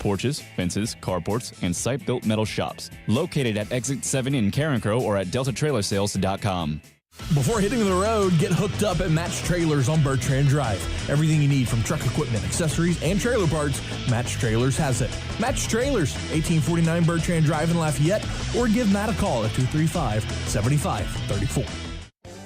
porches, fences, carports, and site-built metal shops. Located at Exit 7 in Carencro or at DeltaTrailersales.com. Before hitting the road, get hooked up at Match Trailers on Bertrand Drive. Everything you need from truck equipment, accessories, and trailer parts, Match Trailers has it. Match Trailers, 1849 Bertrand Drive in Lafayette, or give Matt a call at 235-7534.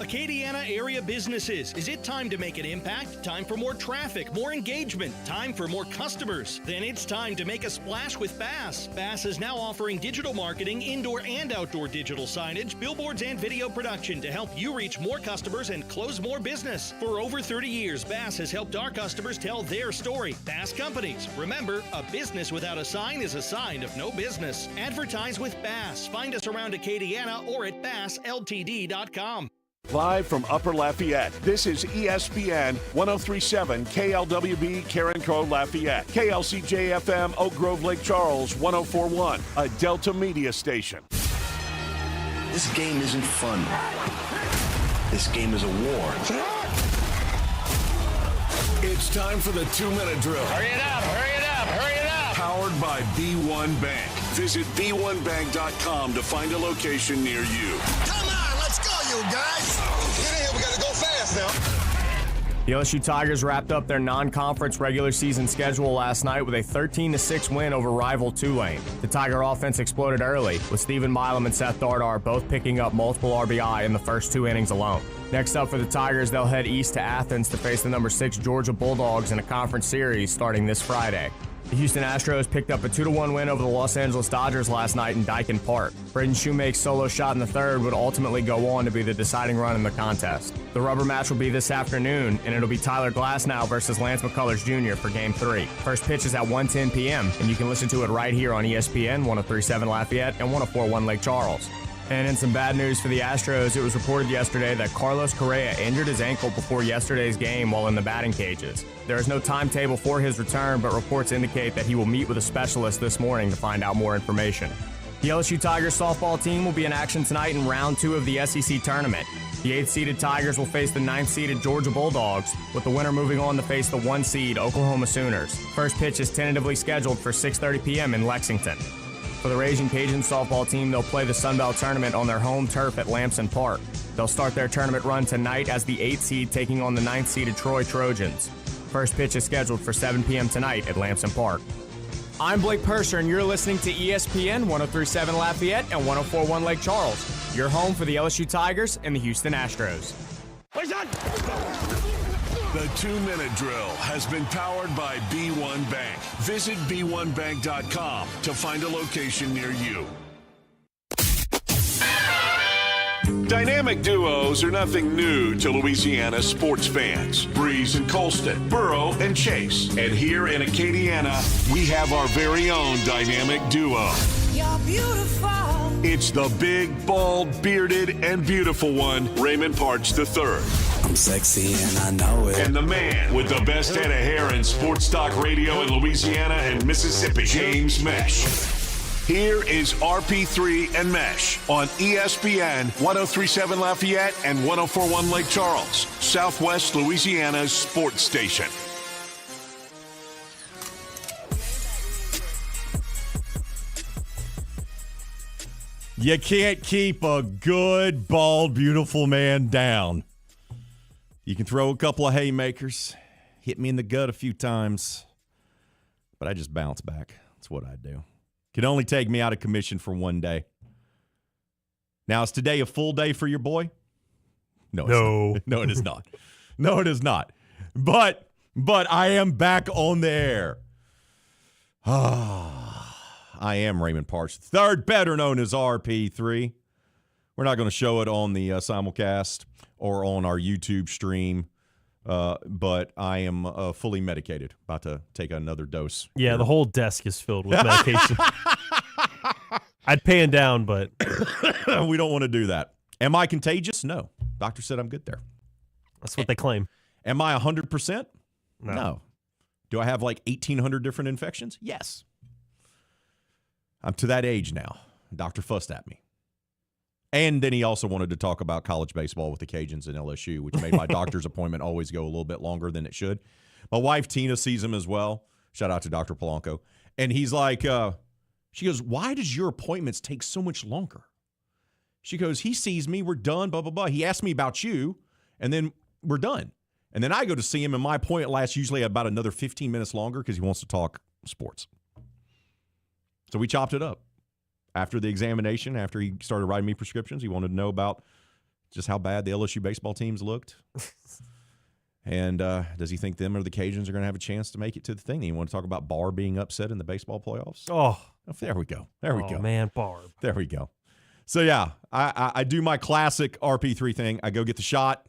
Acadiana area businesses. Is it time to make an impact? Time for more traffic, more engagement, time for more customers? Then it's time to make a splash with Bass. Bass is now offering digital marketing, indoor and outdoor digital signage, billboards, and video production to help you reach more customers and close more business. For over 30 years, Bass has helped our customers tell their story. Bass Companies. Remember, a business without a sign is a sign of no business. Advertise with Bass. Find us around Acadiana or at bassltd.com. Live from Upper Lafayette, this is ESPN 1037 KLWB Carencro Lafayette, KLCJ-FM Oak Grove Lake Charles 1041, a Delta media station. This game isn't fun. This game is a war. It's time for the 2-minute drill. Hurry it up, hurry it up, hurry it up. Powered by B1 Bank. Visit b1bank.com to find a location near you. Come on, let's go, you guys. Get in here, we gotta go fast now. The LSU Tigers wrapped up their non-conference regular season schedule last night with a 13-6 win over rival Tulane. The Tiger offense exploded early, with Stephen Milam and Seth Dardar both picking up multiple RBI in the first 2 innings alone. Next up for the Tigers, they'll head east to Athens to face the number 6 Georgia Bulldogs in a conference series starting this Friday. The Houston Astros picked up a 2-1 win over the Los Angeles Dodgers last night in Daikin Park. Braden Shoemake's solo shot in the third would ultimately go on to be the deciding run in the contest. The rubber match will be this afternoon, and it'll be Tyler Glasnow versus Lance McCullers Jr. for Game 3. First pitch is at 1:10 p.m., and you can listen to it right here on ESPN 1037 Lafayette and 1041 Lake Charles. And in some bad news for the Astros, it was reported yesterday that Carlos Correa injured his ankle before yesterday's game while in the batting cages. There is no timetable for his return, but reports indicate that he will meet with a specialist this morning to find out more information. The LSU Tigers softball team will be in action tonight in round 2 of the SEC tournament. The 8th-seeded Tigers will face the 9th-seeded Georgia Bulldogs, with the winner moving on to face the 1-seed Oklahoma Sooners. First pitch is tentatively scheduled for 6:30 p.m. in Lexington. For the Raging Cajun softball team, they'll play the Sun Belt Tournament on their home turf at Lamson Park. They'll start their tournament run tonight as the 8th seed taking on the 9th-seeded Troy Trojans. First pitch is scheduled for 7 p.m. tonight at Lamson Park. I'm Blake Purser, and you're listening to ESPN 1037 Lafayette and 1041 Lake Charles, your home for the LSU Tigers and the Houston Astros. The 2-minute drill has been powered by B1 Bank. Visit b1bank.com to find a location near you. Dynamic duos are nothing new to Louisiana sports fans. Breeze and Colston, Burrow and Chase. And here in Acadiana, we have our very own dynamic duo. You're beautiful. It's the big, bald, bearded, and beautiful one, Raymond Parch III. I'm sexy and I know it. And the man with the best head of hair in sports talk radio in Louisiana and Mississippi, James Mesh. Here is RP3 and Mesh on ESPN 1037 Lafayette and 1041 Lake Charles, Southwest Louisiana's sports station. You can't keep a good, bald, beautiful man down. You can throw a couple of haymakers, hit me in the gut a few times, but I just bounce back. That's what I do. Can only take me out of commission for one day. Now, is today a full day for your boy? No. No, it is not. No, it is not. But I am back on the air. I am Raymond Parch III, better known as RP3. We're not going to show it on the simulcast or on our YouTube stream, but I am fully medicated, about to take another dose. Yeah, the whole desk is filled with medication. I'd pan down, but we don't want to do that. Am I contagious? No. Doctor said I'm good there. That's what they claim. Am I 100%? No. Do I have like 1,800 different infections? Yes. I'm to that age now. Doctor fussed at me. And then he also wanted to talk about college baseball with the Cajuns and LSU, which made my doctor's appointment always go a little bit longer than it should. My wife, Tina, sees him as well. Shout out to Dr. Polanco. And he's like, she goes, why does your appointments take so much longer? She goes, he sees me, we're done, blah, blah, blah. He asked me about you, and then we're done. And then I go to see him, and my appointment lasts usually about another 15 minutes longer because he wants to talk sports. So we chopped it up. After the examination, after he started writing me prescriptions, he wanted to know about just how bad the LSU baseball teams looked. And does he think them or the Cajuns are going to have a chance to make it to the thing? You want to talk about Barr being upset in the baseball playoffs? Oh, there we go. There we go. Man, Barb. There we go. So, yeah, I do my classic RP3 thing. I go get the shot.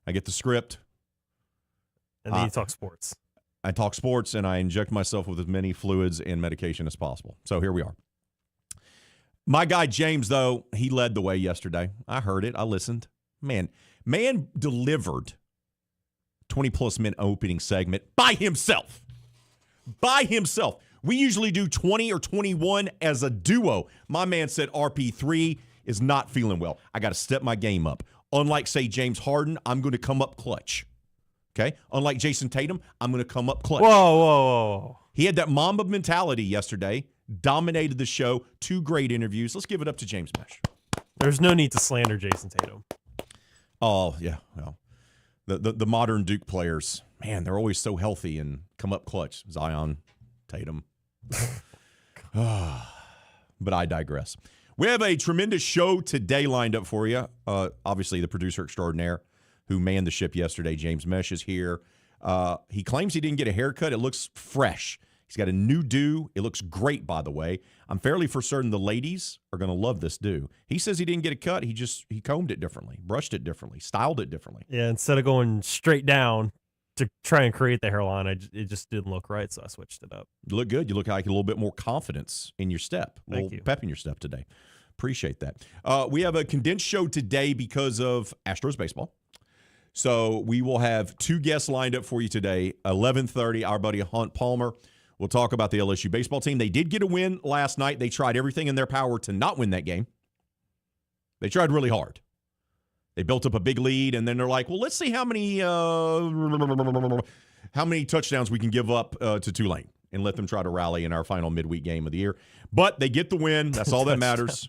I get the script. And then you talk sports. I talk sports, and I inject myself with as many fluids and medication as possible. So here we are. My guy James, though, he led the way yesterday. I heard it. I listened. Man delivered 20-plus minute opening segment by himself. By himself. We usually do 20 or 21 as a duo. My man said RP3 is not feeling well. I got to step my game up. Unlike, say, James Harden, I'm going to come up clutch. Okay? Unlike Jason Tatum, I'm going to come up clutch. Whoa. He had that Mamba mentality yesterday, dominated the show, 2 great interviews. Let's give it up to James Mesh. There's no need to slander Jason Tatum. Oh, yeah. Well, the modern Duke players, man, they're always so healthy and come up clutch. Zion, Tatum. But I digress. We have a tremendous show today lined up for you. Obviously, the producer extraordinaire who manned the ship yesterday, James Mesh, is here. He claims he didn't get a haircut. It looks fresh. He's got a new do. It looks great, by the way. I'm fairly for certain the ladies are going to love this do. He says he didn't get a cut. He combed it differently, brushed it differently, styled it differently. Yeah, instead of going straight down to try and create the hairline, it just didn't look right, so I switched it up. You look good. You look like a little bit more confidence in your step. A Thank little you. pep in your step today. Appreciate that. We have a condensed show today because of Astros baseball. So we will have 2 guests lined up for you today. 11:30, our buddy Hunt Palmer will talk about the LSU baseball team. They did get a win last night. They tried everything in their power to not win that game. They tried really hard. They built up a big lead, and then they're like, well, let's see how many touchdowns we can give up to Tulane and let them try to rally in our final midweek game of the year. But they get the win. That's all that matters.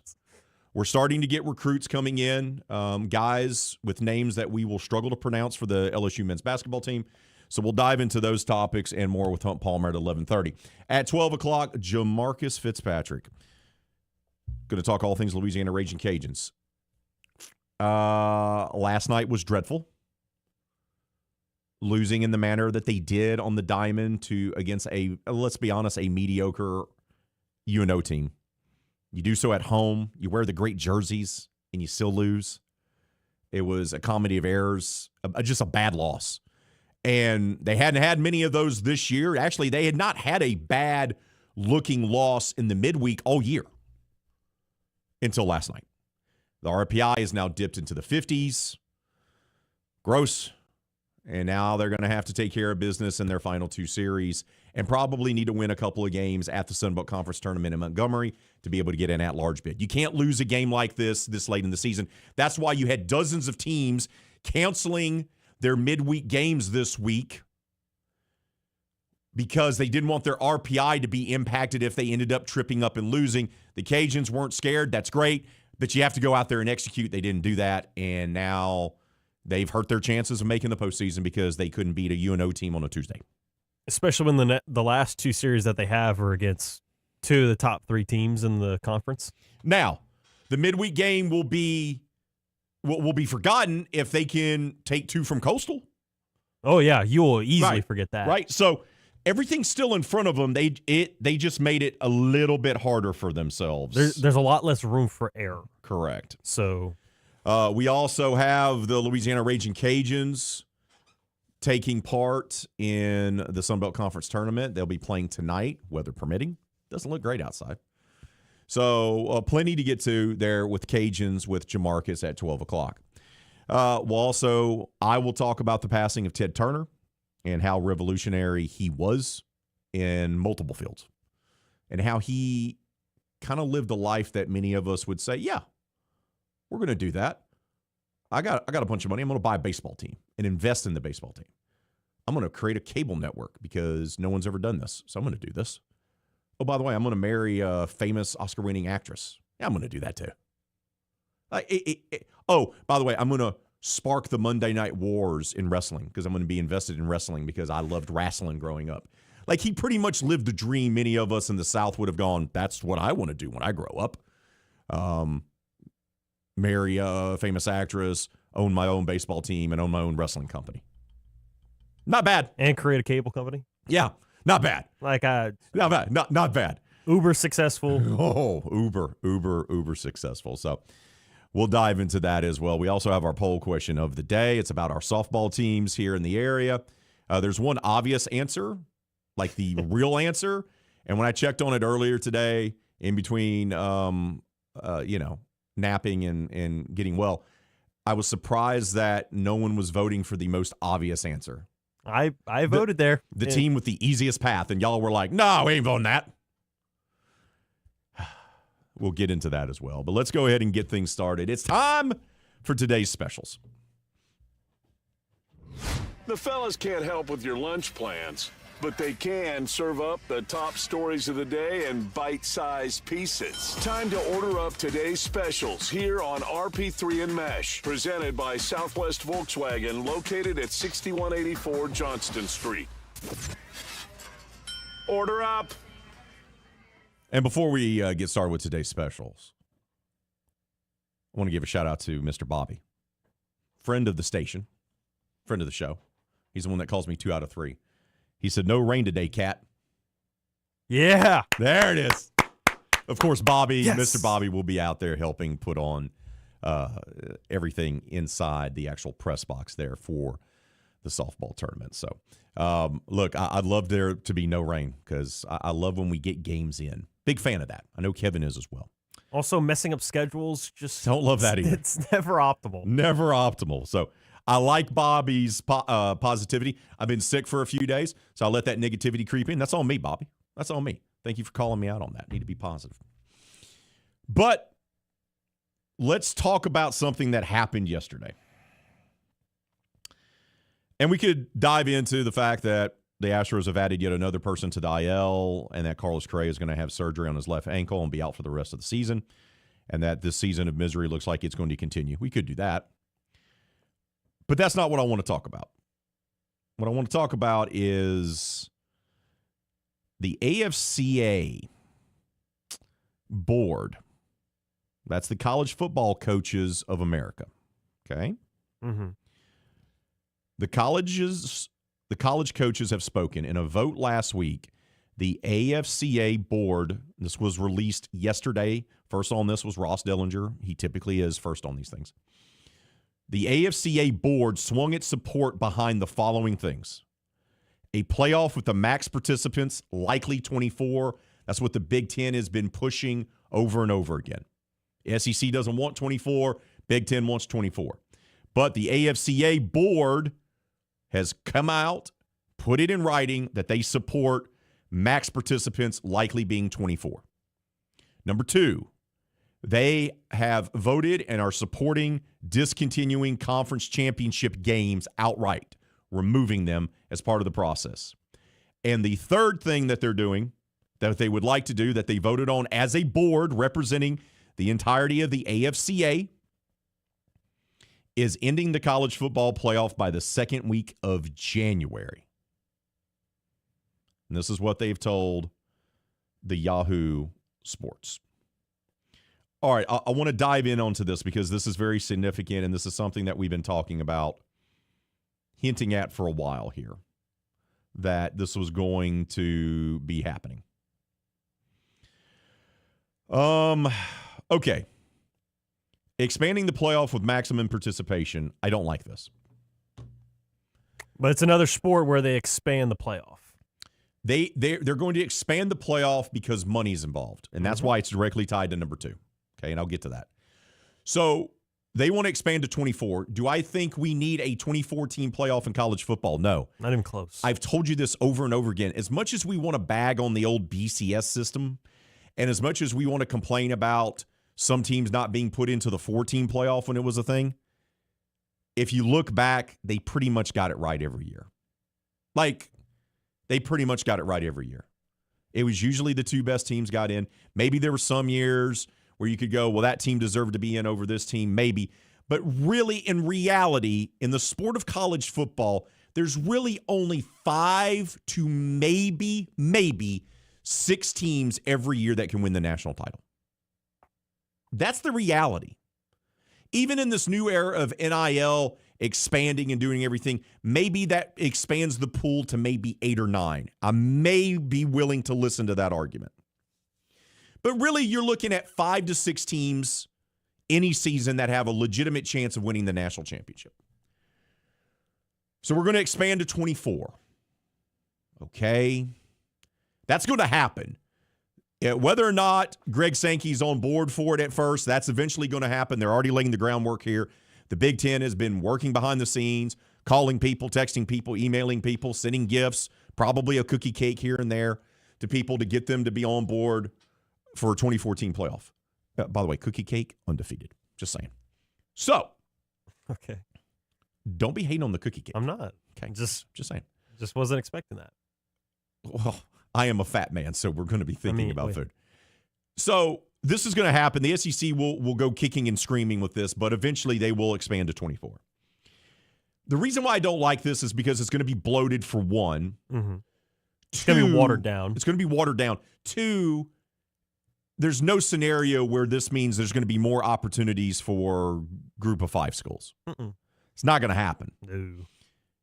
We're starting to get recruits coming in, guys with names that we will struggle to pronounce for the LSU men's basketball team. So we'll dive into those topics and more with Hunt Palmer at 11:30. At 12 o'clock, Jamarcus Fitzpatrick. Going to talk all things Louisiana Raging Cajuns. Last night was dreadful. Losing in the manner that they did on the diamond against let's be honest, a mediocre UNO team. You do so at home. You wear the great jerseys, and you still lose. It was a comedy of errors, just a bad loss. And they hadn't had many of those this year. Actually, they had not had a bad-looking loss in the midweek all year until last night. The RPI is now dipped into the 50s. Gross. And now they're going to have to take care of business in their final 2 series and probably need to win a couple of games at the Sun Belt Conference Tournament in Montgomery to be able to get an at-large bid. You can't lose a game like this late in the season. That's why you had dozens of teams canceling their midweek games this week because they didn't want their RPI to be impacted if they ended up tripping up and losing. The Cajuns weren't scared. That's great. But you have to go out there and execute. They didn't do that, and now they've hurt their chances of making the postseason because they couldn't beat a UNO team on a Tuesday. Especially when the last 2 series that they have are against 2 of the top 3 teams in the conference. Now, the midweek game will be forgotten if they can take 2 from Coastal. Oh, yeah, you will easily forget that. Right, so everything's still in front of them. They just made it a little bit harder for themselves. There's a lot less room for error. Correct. So we also have the Louisiana Raging Cajuns taking part in the Sun Belt Conference Tournament. They'll be playing tonight, weather permitting. Doesn't look great outside. So plenty to get to there with Cajuns with Jamarcus at 12 o'clock. I will talk about the passing of Ted Turner and how revolutionary he was in multiple fields and how he kind of lived a life that many of us would say, yeah, we're going to do that. I got a bunch of money. I'm going to buy a baseball team and invest in the baseball team. I'm going to create a cable network because no one's ever done this. So I'm going to do this. Oh, by the way, I'm going to marry a famous Oscar-winning actress. Yeah, I'm going to do that too. Oh, by the way, I'm going to spark the Monday Night Wars in wrestling because I'm going to be invested in wrestling because I loved wrestling growing up. Like, he pretty much lived the dream many of us in the South would have gone, that's what I want to do when I grow up. Marry a famous actress, own my own baseball team, and own my own wrestling company. Not bad. And create a cable company. Yeah, not bad. Like not bad. Not bad. Uber successful. Oh, uber successful. So we'll dive into that as well. We also have our poll question of the day. It's about our softball teams here in the area. There's one obvious answer, like the real answer. And when I checked on it earlier today, in between, napping and getting well, I was surprised that no one was voting for the most obvious answer. I voted there. The team with the easiest path, and y'all were like, no, we ain't voting that. We'll get into that as well. But let's go ahead and get things started. It's time for today's specials. The fellas can't help with your lunch plans, but they can serve up the top stories of the day in bite-sized pieces. Time to order up today's specials here on RP3 and Mesh, presented by Southwest Volkswagen, located at 6184 Johnston Street. Order up. And before we get started with today's specials, I want to give a shout out to Mr. Bobby, friend of the station, friend of the show. He's the one that calls me 2 out of 3. He said, no rain today, Cat. Yeah. There it is. Of course, Bobby, yes. Mr. Bobby will be out there helping put on everything inside the actual press box there for the softball tournament. So, look, I'd love there to be no rain because I love when we get games in. Big fan of that. I know Kevin is as well. Also, messing up schedules, just don't love that either. It's never optimal. Never optimal. So I like Bobby's positivity. I've been sick for a few days, so I let that negativity creep in. That's on me, Bobby. That's on me. Thank you for calling me out on that. Need to be positive. But let's talk about something that happened yesterday. And we could dive into the fact that the Astros have added yet another person to the IL, and that Carlos Correa is going to have surgery on his left ankle and be out for the rest of the season, and that this season of misery looks like it's going to continue. We could do that. But that's not what I want to talk about. What I want to talk about is the AFCA board. That's the College Football Coaches of America. Okay? Mm-hmm. The college coaches have spoken. In a vote last week, the AFCA board, this was released yesterday. First on this was Ross Dellinger. He typically is first on these things. The AFCA board swung its support behind the following things. A playoff with the max participants, likely 24. That's what the Big Ten has been pushing over and over again. SEC doesn't want 24. Big Ten wants 24. But the AFCA board has come out, put it in writing that they support max participants likely being 24. Number 2, they have voted and are supporting discontinuing conference championship games outright, removing them as part of the process. And the third thing that they're doing, that they would like to do, that they voted on as a board representing the entirety of the AFCA, is ending the college football playoff by the second week of January. And this is what they've told the Yahoo Sports. All right, I want to dive in onto this because this is very significant, and this is something that we've been talking about, hinting at for a while here, that this was going to be happening. Okay. Expanding the playoff with maximum participation, I don't like this. But it's another sport where they expand the playoff. They're going to expand the playoff because money's involved, and that's why it's directly tied to number 2. Okay, and I'll get to that. So they want to expand to 24. Do I think we need a 24-team playoff in college football? No. Not even close. I've told you this over and over again. As much as we want to bag on the old BCS system, and as much as we want to complain about some teams not being put into the 4-team playoff when it was a thing, if you look back, they pretty much got it right every year. Like, they pretty much got it right every year. It was usually the two best teams got in. Maybe there were some years where you could go, well, that team deserved to be in over this team, maybe. But really, in reality, in the sport of college football, there's really only 5 to maybe 6 teams every year that can win the national title. That's the reality. Even in this new era of NIL expanding and doing everything, maybe that expands the pool to maybe 8 or 9. I may be willing to listen to that argument. But really, you're looking at 5 to 6 teams any season that have a legitimate chance of winning the national championship. So we're going to expand to 24. Okay. That's going to happen. Whether or not Greg Sankey's on board for it at first, that's eventually going to happen. They're already laying the groundwork here. The Big Ten has been working behind the scenes, calling people, texting people, emailing people, sending gifts, probably a cookie cake here and there to people to get them to be on board for a 2014 playoff. By the way, cookie cake, undefeated. Just saying. So, okay, don't be hating on the cookie cake. I'm not. Okay, just saying. Just wasn't expecting that. Well, I am a fat man, so we're going to be thinking about food. So this is going to happen. The SEC will go kicking and screaming with this, but eventually they will expand to 24. The reason why I don't like this is because it's going to be bloated for one. Mm-hmm. It's going to be watered down. It's going to be watered down. 2, there's no scenario where this means there's going to be more opportunities for group of 5 schools. Mm-mm. It's not going to happen. No.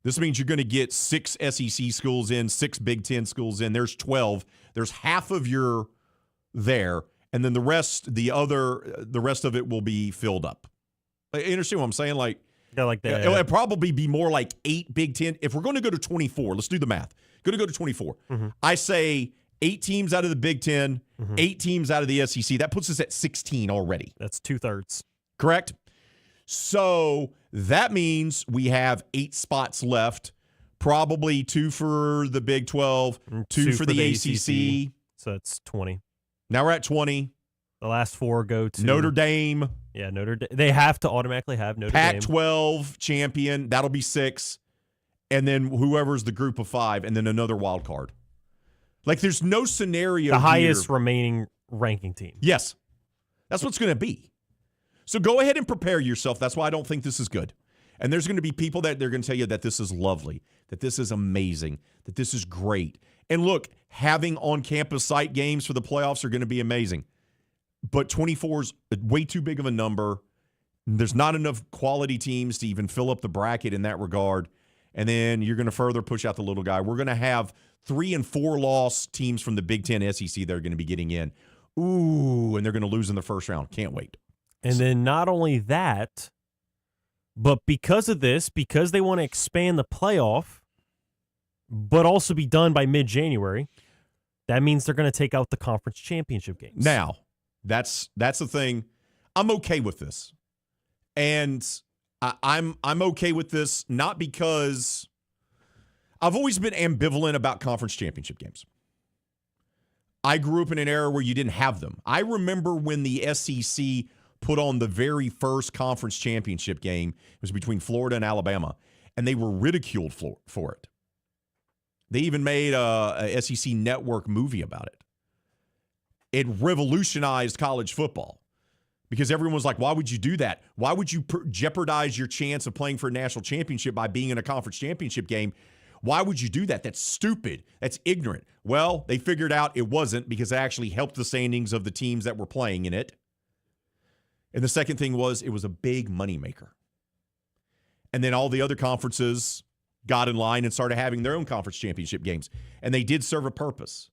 This means you're going to get 6 SEC schools in, 6 Big Ten schools in. There's 12. There's half of your there, and then the rest of it will be filled up. You understand what I'm saying? It'll probably be more like 8 Big Ten. If we're going to go to 24, let's do the math. Going to go to 24. Mm-hmm. I say 8 teams out of the Big Ten, mm-hmm. 8 teams out of the SEC. That puts us at 16 already. That's 2/3. Correct? So that means we have 8 spots left, probably 2 for the Big 12, 2 for the ACC. So that's 20. Now we're at 20. The last 4 go to Notre Dame. Yeah, Notre Dame. They have to automatically have Notre Dame. Pac-12 champion. That'll be 6. And then whoever's the group of 5, and then another wild card. There's no scenario. The highest remaining ranking team. Yes. That's what's going to be. So go ahead and prepare yourself. That's why I don't think this is good. And there's going to be people that they're going to tell you that this is lovely, that this is amazing, that this is great. And look, having on-campus site games for the playoffs are going to be amazing. But 24 is way too big of a number. There's not enough quality teams to even fill up the bracket in that regard. And then you're going to further push out the little guy. We're going to have 3 and 4 loss teams from the Big Ten SEC that are going to be getting in. Ooh, and they're going to lose in the first round. Can't wait. And then not only that, but because of this, because they want to expand the playoff, but also be done by mid-January, that means they're going to take out the conference championship games. Now, that's the thing. I'm okay with this. And I'm okay with this not because I've always been ambivalent about conference championship games. I grew up in an era where you didn't have them. I remember when the SEC put on the very first conference championship game. It was between Florida and Alabama, and they were ridiculed for it. They even made a SEC network movie about it. It revolutionized college football because everyone was like, why would you do that? Why would you jeopardize your chance of playing for a national championship by being in a conference championship game? Why would you do that? That's stupid. That's ignorant. Well, they figured out it wasn't because it actually helped the standings of the teams that were playing in it. And the second thing was it was a big moneymaker. And then all the other conferences got in line and started having their own conference championship games. And they did serve a purpose.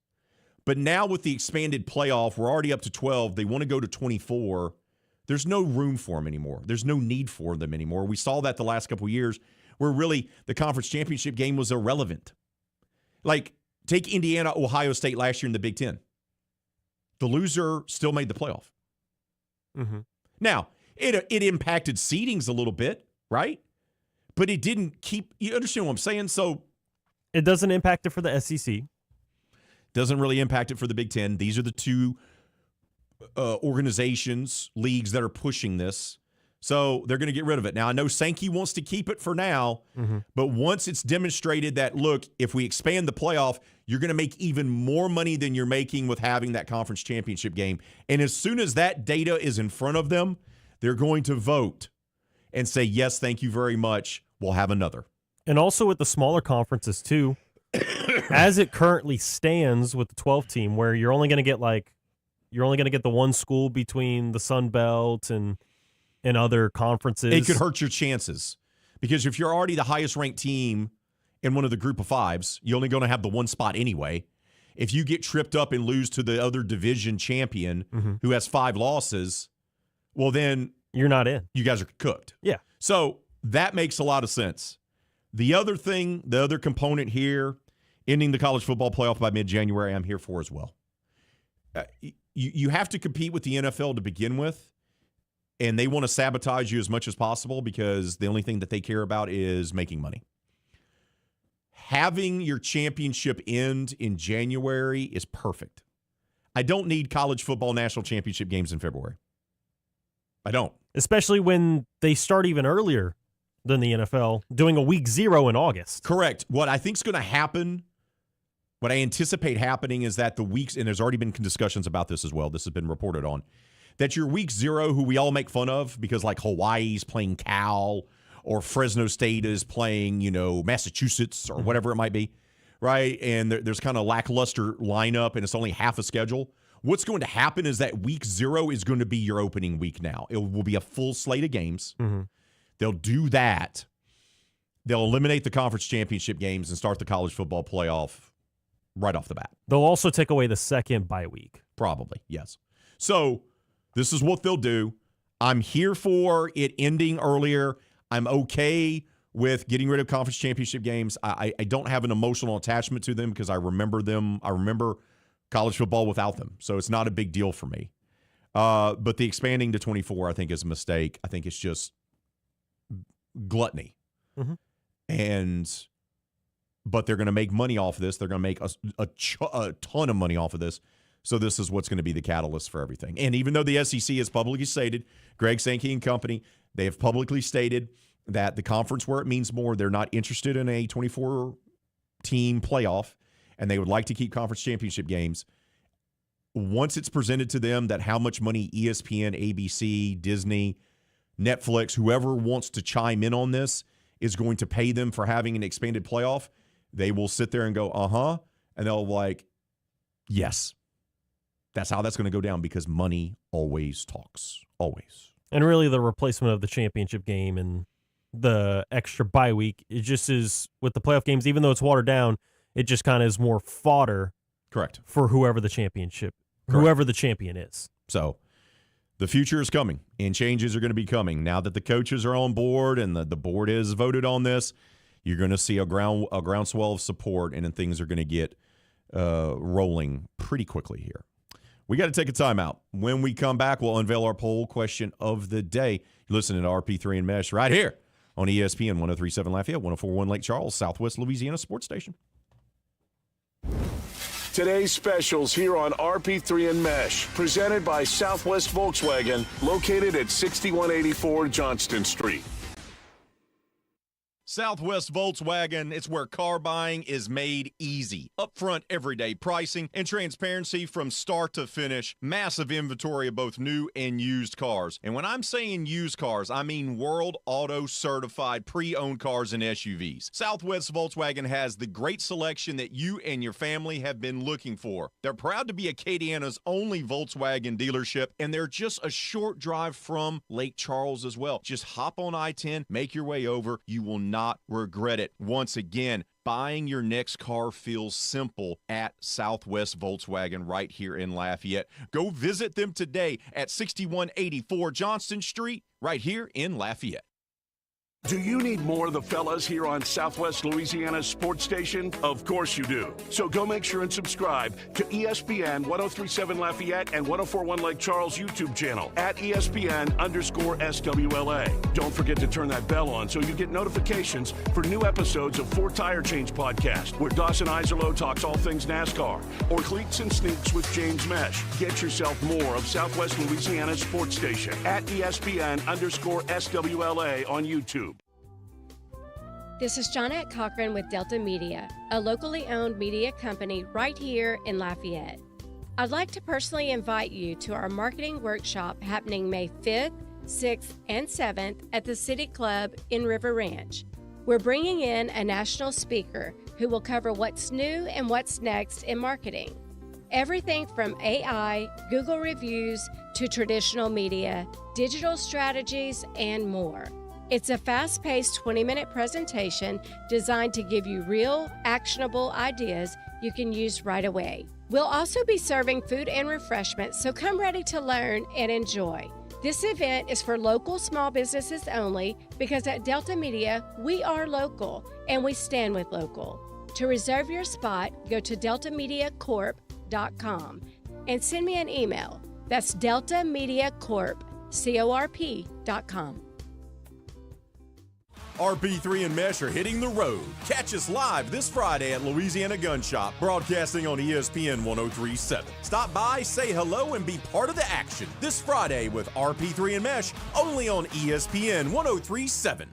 But now with the expanded playoff, we're already up to 12. They want to go to 24. There's no room for them anymore. There's no need for them anymore. We saw that the last couple of years where really the conference championship game was irrelevant. Take Indiana, Ohio State last year in the Big Ten. The loser still made the playoff. Mm-hmm. Now, it impacted seedings a little bit, right? But it didn't keep – you understand what I'm saying? So it doesn't impact it for the SEC. Doesn't really impact it for the Big Ten. These are the 2 organizations, leagues that are pushing this. So they're going to get rid of it. Now, I know Sankey wants to keep it for now, but once it's demonstrated that, look, if we expand the playoff, you're going to make even more money than you're making with having that conference championship game. And as soon as that data is in front of them, they're going to vote and say, yes, thank you very much. We'll have another. And also with the smaller conferences, too, as it currently stands with the 12 team, where you're only going to get the one school between the Sun Belt and other conferences. It could hurt your chances because if you're already the highest ranked team in one of the group of fives, you're only going to have the one spot anyway. If you get tripped up and lose to the other division champion who has 5 losses, well, then you're not in. You guys are cooked. Yeah. So that makes a lot of sense. The other component here, ending the college football playoff by mid-January, I'm here for as well. You have to compete with the NFL to begin with. And they want to sabotage you as much as possible because the only thing that they care about is making money. Having your championship end in January is perfect. I don't need college football national championship games in February. I don't. Especially when they start even earlier than the NFL, doing a week 0 in August. Correct. What I think is going to happen, what I anticipate happening is that the weeks, and there's already been discussions about this as well, this has been reported on, that your week 0, who we all make fun of because like Hawaii's playing Cal or Fresno State is playing, Massachusetts or whatever it might be, right? And there's kind of lackluster lineup and it's only half a schedule. What's going to happen is that week 0 is going to be your opening week now. It will be a full slate of games. They'll do that. They'll eliminate the conference championship games and start the college football playoff right off the bat. They'll also take away the second bye week. Probably, yes. So this is what they'll do. I'm here for it ending earlier. I'm okay with getting rid of conference championship games. I don't have an emotional attachment to them because I remember them. I remember college football without them. So it's not a big deal for me. But the expanding to 24, I think, is a mistake. I think it's just gluttony. But they're going to make money off of this. They're going to make a ton of money off of this. So this is what's going to be the catalyst for everything. And even though the SEC has publicly stated, Greg Sankey and company, they have publicly stated that the conference where it means more, they're not interested in a 24-team playoff, and they would like to keep conference championship games. Once it's presented to them that how much money ESPN, ABC, Disney, Netflix, whoever wants to chime in on this is going to pay them for having an expanded playoff, they will sit there and go, and they'll like, yes. That's how that's going to go down because money always talks. Always. And really the replacement of the championship game and the extra bye week, it just is with the playoff games, even though it's watered down, it just kind of is more fodder. Correct. For whoever the champion is. So the future is coming and changes are going to be coming. Now that the coaches are on board and the board has voted on this, you're going to see a groundswell of support and then things are going to get rolling pretty quickly here. We got to take a timeout. When we come back, we'll unveil our poll question of the day. You're listening to RP3 and Mesh right here on ESPN 103.7 Lafayette, 104.1 Lake Charles, Southwest Louisiana Sports Station. Today's specials here on RP3 and Mesh, presented by Southwest Volkswagen, located at 6184 Johnston Street. Southwest Volkswagen, it's where car buying is made easy. Upfront everyday pricing and transparency from start to finish. Massive inventory of both new and used cars. And when I'm saying used cars, I mean World Auto certified pre-owned cars and SUVs. Southwest Volkswagen has the great selection that you and your family have been looking for. They're proud to be Acadiana's only Volkswagen dealership, and they're just a short drive from Lake Charles as well. Just hop on I-10, make your way over. You will not regret it. Once again, buying your next car feels simple at Southwest Volkswagen right here in Lafayette. Go visit them today at 6184 Johnston Street right here in Lafayette. Do you need more of the fellas here on Southwest Louisiana's sports station? Of course you do. So go make sure and subscribe to ESPN 1037 Lafayette and 1041 Lake Charles YouTube channel at ESPN_SWLA. Don't forget to turn that bell on so you get notifications for new episodes of Four Tire Change Podcast, where Dawson Iserloh talks all things NASCAR, or Cleats and Sneaks with James Mesh. Get yourself more of Southwest Louisiana's sports station at ESPN_SWLA on YouTube. This is Johnette Cochran with Delta Media, a locally owned media company right here in Lafayette. I'd like to personally invite you to our marketing workshop happening May 5th, 6th, and 7th at the City Club in River Ranch. We're bringing in a national speaker who will cover what's new and what's next in marketing. Everything from AI, Google reviews, to traditional media, digital strategies, and more. It's a fast-paced 20-minute presentation designed to give you real, actionable ideas you can use right away. We'll also be serving food and refreshments, so come ready to learn and enjoy. This event is for local small businesses only because at Delta Media, we are local and we stand with local. To reserve your spot, go to deltamediacorp.com and send me an email. That's deltamediacorp.com. RP3 and Mesh are hitting the road. Catch us live this Friday at Louisiana Gun Shop, broadcasting on ESPN 1037. Stop by, say hello, and be part of the action this Friday with RP3 and Mesh, only on ESPN 1037.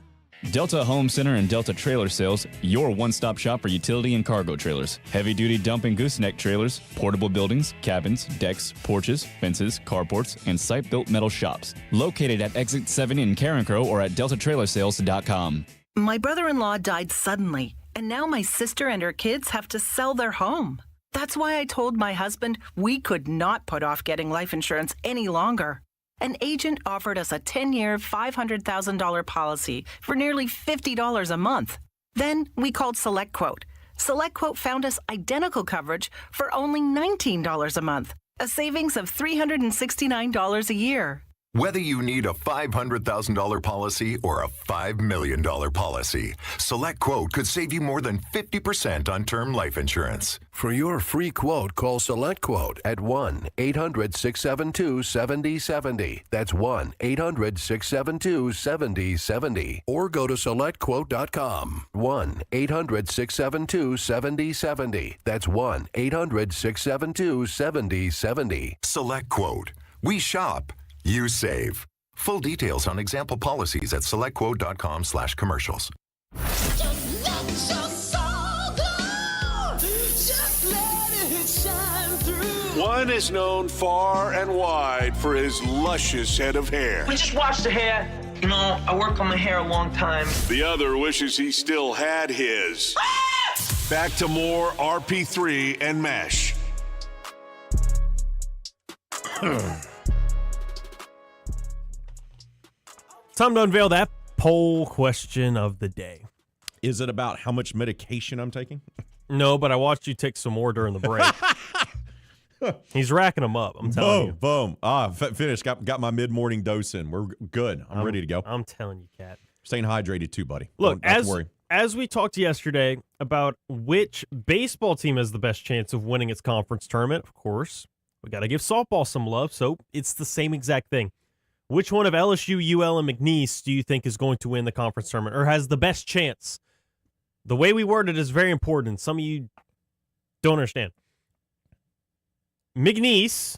Delta Home Center and Delta Trailer Sales, your one-stop shop for utility and cargo trailers. Heavy-duty dump and gooseneck trailers, portable buildings, cabins, decks, porches, fences, carports, and site-built metal shops. Located at Exit 7 in Carencro or at deltatrailersales.com. My brother-in-law died suddenly, and now my sister and her kids have to sell their home. That's why I told my husband we could not put off getting life insurance any longer. An agent offered us a 10-year, $500,000 policy for nearly $50 a month. Then we called SelectQuote. SelectQuote found us identical coverage for only $19 a month, a savings of $369 a year. Whether you need a $500,000 policy or a $5 million policy, SelectQuote could save you more than 50% on term life insurance. For your free quote, call SelectQuote at 1-800-672-7070. That's 1-800-672-7070. Or go to SelectQuote.com. 1-800-672-7070. That's 1-800-672-7070. SelectQuote. We shop. You save. Full details on example policies at selectquote.com/commercials. One is known far and wide for his luscious head of hair. We just wash the hair. You know, I work on my hair a long time. The other wishes he still had his. Back to more RP3 and Mesh. Time to unveil that poll question of the day. Is it about how much medication I'm taking? No, but I watched you take some more during the break. He's racking them up, I'm telling you. Boom. Finished. Got my mid-morning dose in. We're good. I'm ready to go. I'm telling you, Kat. Staying hydrated too, buddy. Look, don't worry. as we talked yesterday about which baseball team has the best chance of winning its conference tournament, of course, we got to give softball some love, so it's the same exact thing. Which one of LSU, UL, and McNeese do you think is going to win the conference tournament or has the best chance? The way we word it is very important. Some of you don't understand. McNeese,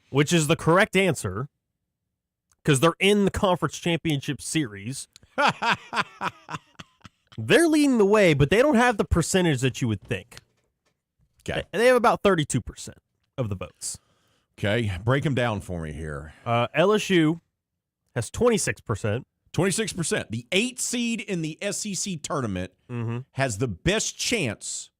which is the correct answer, because they're in the conference championship series. They're leading the way, but they don't have the percentage that you would think. Okay. They have about 32% of the votes. Okay, break them down for me here. LSU has 26%. 26%. The 8th seed in the SEC tournament has the best chance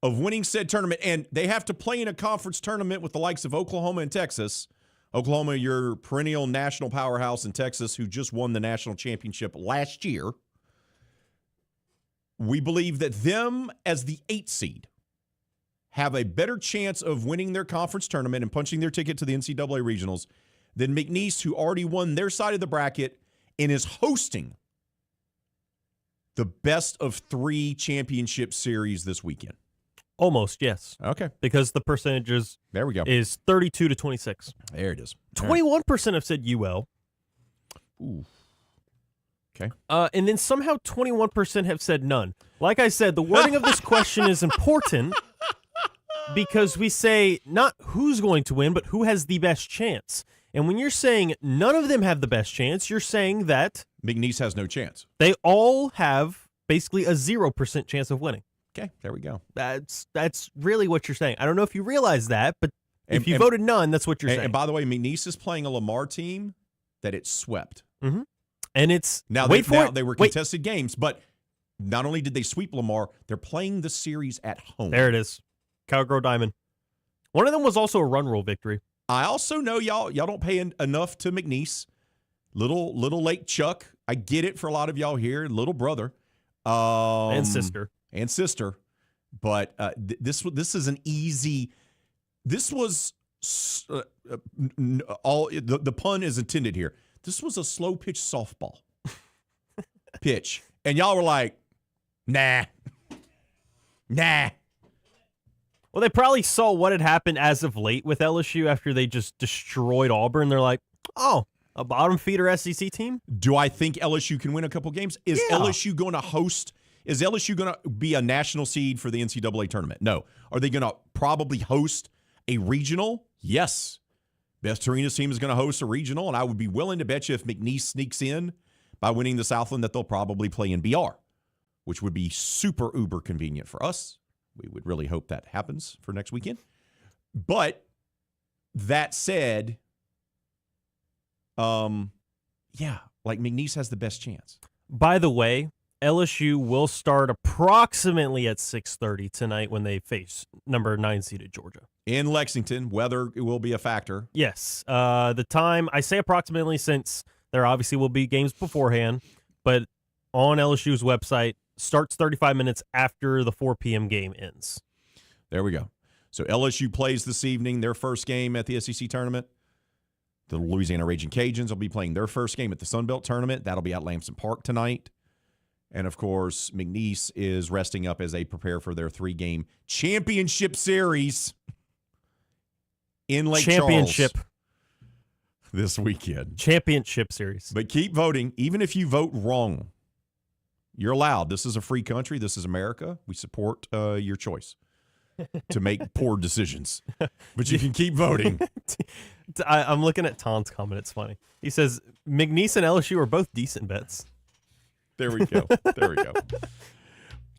of winning said tournament, and they have to play in a conference tournament with the likes of Oklahoma and Texas. Oklahoma, your perennial national powerhouse, in Texas, who just won the national championship last year. We believe that them as the 8th seed have a better chance of winning their conference tournament and punching their ticket to the NCAA regionals than McNeese, who already won their side of the bracket and is hosting the best of 3 championship series this weekend? Almost, yes. Okay. Because the percentages there we go. Is 32 to 26. There it is. 21% have said UL. Ooh. Okay. And then somehow 21% have said none. Like I said, the wording of this question is important because we say not who's going to win, but who has the best chance. And when you're saying none of them have the best chance, you're saying that McNeese has no chance. They all have basically a 0% chance of winning. Okay, there we go. That's really what you're saying. I don't know if you realize that, but if you voted none, that's what you're saying. And by the way, McNeese is playing a Lamar team that it swept. Mm-hmm. And it's now they were contested games, but not only did they sweep Lamar, they're playing the series at home. There it is. Cowgirl Diamond. One of them was also a run rule victory. I also know y'all don't pay enough to McNeese. Little Lake Chuck. I get it for a lot of y'all here. Little brother. And sister. But this is an easy. This was all the pun is intended here. This was a slow pitch softball pitch, and y'all were like, nah. Well, they probably saw what had happened as of late with LSU after they just destroyed Auburn. They're like, oh, a bottom feeder SEC team? Do I think LSU can win a couple games? Is LSU going to host? Is LSU going to be a national seed for the NCAA tournament? No. Are they going to probably host a regional? Yes. Best Arenas team is going to host a regional, and I would be willing to bet you if McNeese sneaks in by winning the Southland that they'll probably play in BR, which would be super uber convenient for us. We would really hope that happens for next weekend. But that said, like McNeese has the best chance. By the way, LSU will start approximately at 6:30 tonight when they face number 9 seeded Georgia. In Lexington, weather will be a factor. Yes. The time, I say approximately since there obviously will be games beforehand, but on LSU's website, starts 35 minutes after the 4 p.m. game ends. There we go. So LSU plays this evening, their first game at the SEC tournament. The Louisiana Raging Cajuns will be playing their first game at the Sun Belt tournament. That'll be at Lamson Park tonight. And, of course, McNeese is resting up as they prepare for their 3-game championship series in Lake Charles this weekend. Championship series. But keep voting. Even if you vote wrong, you're allowed. This is a free country. This is America. We support your choice to make poor decisions. But you can keep voting. I'm looking at Ton's comment. It's funny. He says, McNeese and LSU are both decent bets. There we go.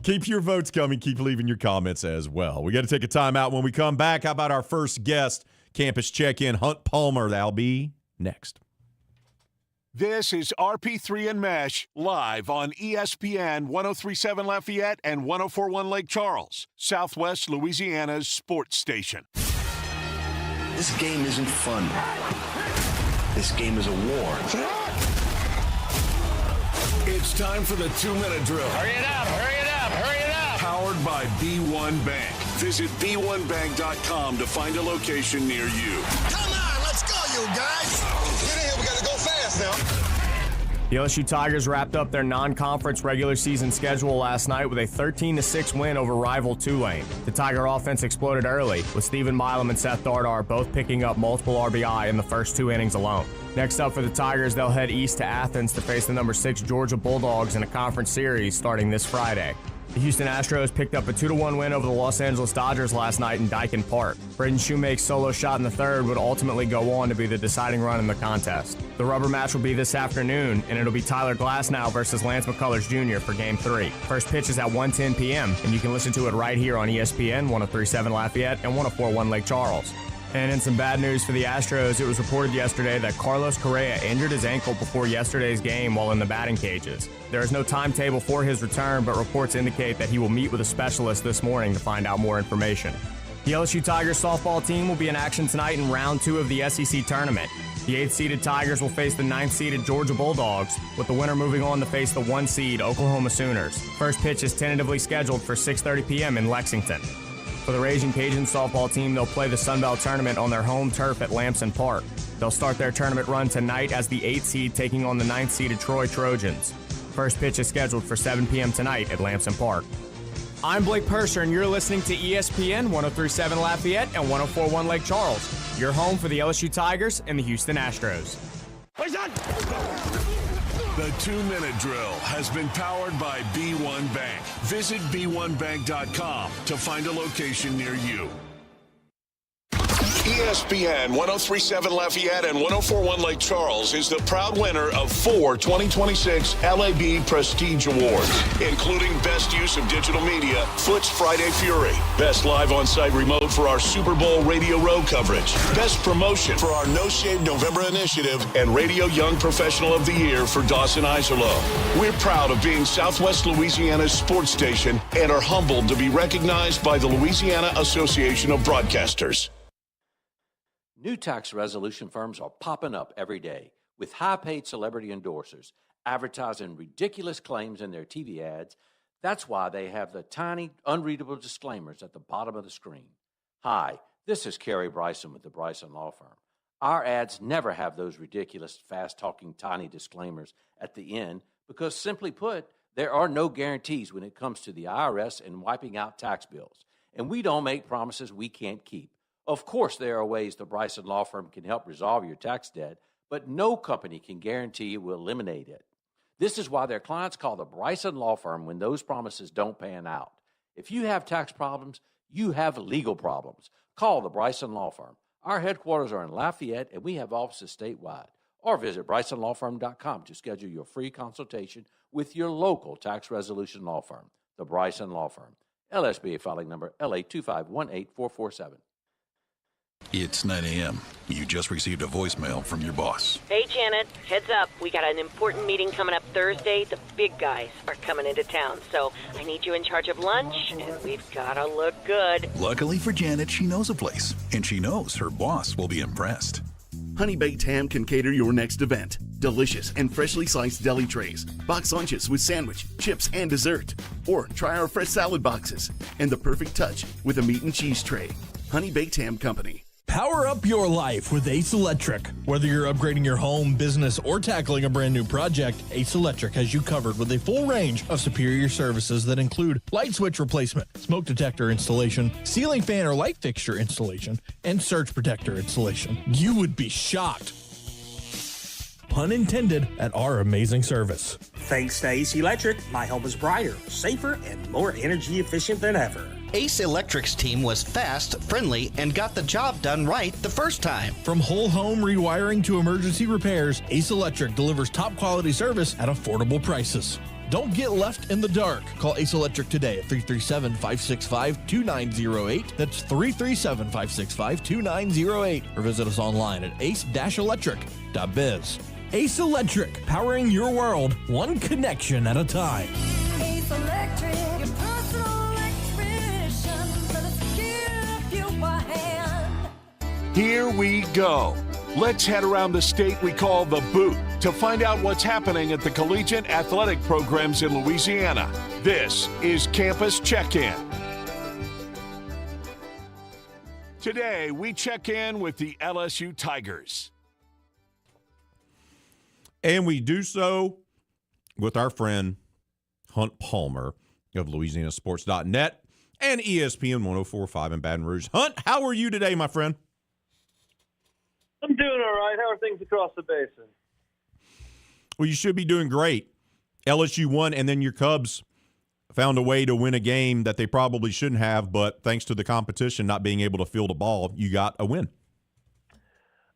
Keep your votes coming. Keep leaving your comments as well. We got to take a timeout. When we come back, how about our first guest, campus check-in, Hunt Palmer. That'll be next. This is RP3 and Mesh, live on ESPN 103.7 Lafayette and 104.1 Lake Charles, Southwest Louisiana's sports station. This game isn't fun. This game is a war. It's time for the 2-minute drill. Hurry it up, hurry it up, hurry it up. Powered by B1 Bank. Visit B1Bank.com to find a location near you. Come on, let's go, you guys. Get in here, we gotta go fast now. The LSU Tigers wrapped up their non-conference regular season schedule last night with a 13-6 win over rival Tulane. The Tiger offense exploded early, with Stephen Milam and Seth Dardar both picking up multiple RBI in the first 2 innings alone. Next up for the Tigers, they'll head east to Athens to face the number 6 Georgia Bulldogs in a conference series starting this Friday. The Houston Astros picked up a 2-1 win over the Los Angeles Dodgers last night in Daikin Park. Braden Shoemake's solo shot in the third would ultimately go on to be the deciding run in the contest. The rubber match will be this afternoon, and it'll be Tyler Glasnow versus Lance McCullers Jr. for Game 3. First pitch is at 1:10 p.m., and you can listen to it right here on ESPN 103.7 Lafayette and 104.1 Lake Charles. And in some bad news for the Astros, it was reported yesterday that Carlos Correa injured his ankle before yesterday's game while in the batting cages. There is no timetable for his return, but reports indicate that he will meet with a specialist this morning to find out more information. The LSU Tigers softball team will be in action tonight in round 2 of the SEC tournament. The 8th-seeded Tigers will face the 9th-seeded Georgia Bulldogs, with the winner moving on to face the 1-seed Oklahoma Sooners. First pitch is tentatively scheduled for 6:30 p.m. in Lexington. For the Raging Cajun softball team, they'll play the Sun Belt tournament on their home turf at Lamson Park. They'll start their tournament run tonight as the 8th seed taking on the 9th seeded Troy Trojans. First pitch is scheduled for 7 p.m. tonight at Lamson Park. I'm Blake Persher, and you're listening to ESPN 103.7 Lafayette and 104.1 Lake Charles. Your home for the LSU Tigers and the Houston Astros. The 2-minute drill has been powered by B1 Bank. Visit b1bank.com to find a location near you. ESPN 103.7 Lafayette and 104.1 Lake Charles is the proud winner of 4 2026 LAB Prestige Awards, including Best Use of Digital Media, Foot's Friday Fury, Best Live On-Site Remote for our Super Bowl Radio Row coverage, Best Promotion for our No Shave November initiative, and Radio Young Professional of the Year for Dawson Iserloh. We're proud of being Southwest Louisiana's sports station and are humbled to be recognized by the Louisiana Association of Broadcasters. New tax resolution firms are popping up every day with high-paid celebrity endorsers advertising ridiculous claims in their TV ads. That's why they have the tiny, unreadable disclaimers at the bottom of the screen. Hi, this is Kerry Bryson with the Bryson Law Firm. Our ads never have those ridiculous, fast-talking, tiny disclaimers at the end because, simply put, there are no guarantees when it comes to the IRS and wiping out tax bills. And we don't make promises we can't keep. Of course, there are ways the Bryson Law Firm can help resolve your tax debt, but no company can guarantee it will eliminate it. This is why their clients call the Bryson Law Firm when those promises don't pan out. If you have tax problems, you have legal problems. Call the Bryson Law Firm. Our headquarters are in Lafayette, and we have offices statewide. Or visit BrysonLawFirm.com to schedule your free consultation with your local tax resolution law firm, the Bryson Law Firm. LSBA filing number LA2518447. It's 9 a.m. You just received a voicemail from your boss. Hey, Janet. Heads up. We got an important meeting coming up Thursday. The big guys are coming into town, so I need you in charge of lunch, and we've got to look good. Luckily for Janet, she knows a place, and she knows her boss will be impressed. Honey Baked Ham can cater your next event. Delicious and freshly sliced deli trays, box lunches with sandwich, chips, and dessert. Or try our fresh salad boxes and the perfect touch with a meat and cheese tray. Honey Baked Ham Company. Power up your life with Ace Electric. Whether you're upgrading your home, business, or tackling a brand new project, Ace Electric has you covered with a full range of superior services that include light switch replacement, smoke detector installation, ceiling fan or light fixture installation, and surge protector installation. You would be shocked, pun intended, at our amazing service. Thanks to Ace Electric, my home is brighter, safer, and more energy efficient than ever. Ace Electric's team was fast, friendly, and got the job done right the first time. From whole home rewiring to emergency repairs, Ace Electric delivers top quality service at affordable prices. Don't get left in the dark. Call Ace Electric today at 337-565-2908. That's 337-565-2908. Or visit us online at ace-electric.biz. Ace Electric, powering your world, one connection at a time. Ace Electric, your personal Here we go. Let's head around the state we call the Boot to find out what's happening at the collegiate athletic programs in Louisiana. This is Campus Check-In. Today, we check in with the LSU Tigers. And we do so with our friend Hunt Palmer of LouisianaSports.net and ESPN 104.5 in Baton Rouge. Hunt, how are you today, my friend? I'm doing all right. How are things across the basin? Well, you should be doing great. LSU won, and then your Cubs found a way to win a game that they probably shouldn't have, but thanks to the competition not being able to field a ball, you got a win.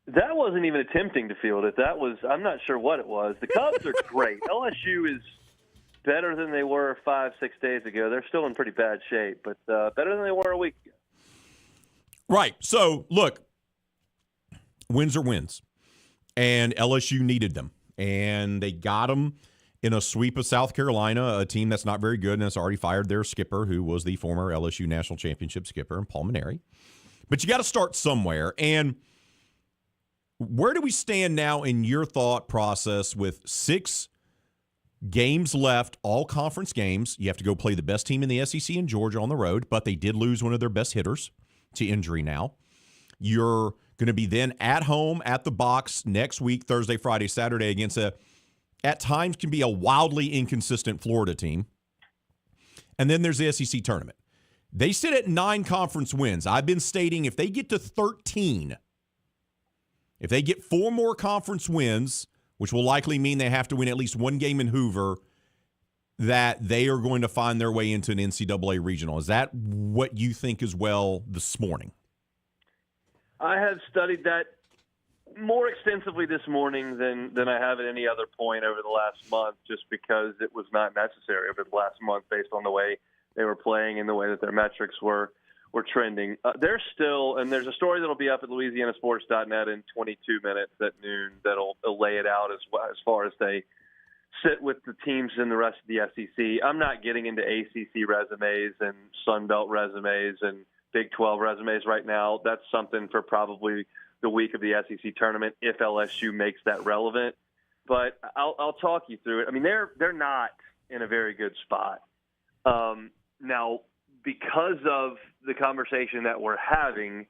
That wasn't even attempting to field it. That was, I'm not sure what it was. The Cubs are great. LSU is better than they were 5-6 days ago. They're still in pretty bad shape, but better than they were a week ago. Right. So, look, wins are wins, and LSU needed them, and they got them in a sweep of South Carolina, a team that's not very good and has already fired their skipper, who was the former LSU National Championship skipper, Paul Maneri. But you got to start somewhere, and where do we stand now in your thought process with 6 games left, all conference games? You have to go play the best team in the SEC in Georgia on the road, but they did lose one of their best hitters to injury now. You're going to be then at home at the box next week, Thursday, Friday, Saturday, against a at times can be a wildly inconsistent Florida team. And then there's the SEC tournament. They sit at 9 conference wins. I've been stating if they get to 13, if they get 4 more conference wins, which will likely mean they have to win at least one game in Hoover, that they are going to find their way into an NCAA regional. Is that what you think as well this morning? I have studied that more extensively this morning than I have at any other point over the last month, just because it was not necessary over the last month based on the way they were playing and the way that their metrics were trending. They're still, and there's a story that'll be up at LouisianaSports.net in 22 minutes at noon that'll lay it out as far as they sit with the teams in the rest of the SEC. I'm not getting into ACC resumes and Sun Belt resumes and Big 12 resumes right now. That's something for probably the week of the SEC tournament if LSU makes that relevant. But I'll talk you through it. I mean, they're not in a very good spot. Now, because of the conversation that we're having,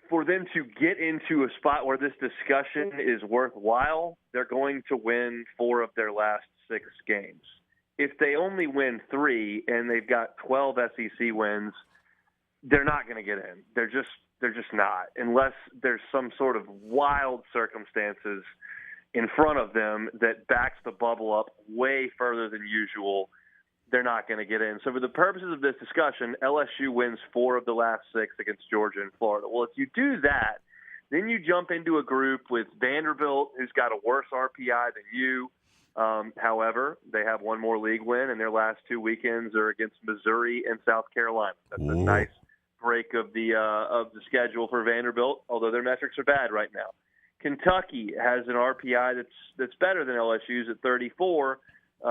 for them to get into a spot where this discussion is worthwhile, they're going to win 4 of their last 6 games. If they only win 3 and they've got 12 SEC wins, they're not going to get in. They're just not, unless there's some sort of wild circumstances in front of them that backs the bubble up way further than usual. They're not going to get in. So for the purposes of this discussion, LSU wins 4 of the last 6 against Georgia and Florida. Well, if you do that, then you jump into a group with Vanderbilt, who's got a worse RPI than you. However, they have one more league win, and their last 2 weekends are against Missouri and South Carolina. That's a nice break of the schedule for Vanderbilt, although their metrics are bad right now. Kentucky has an RPI that's better than LSU's at 34.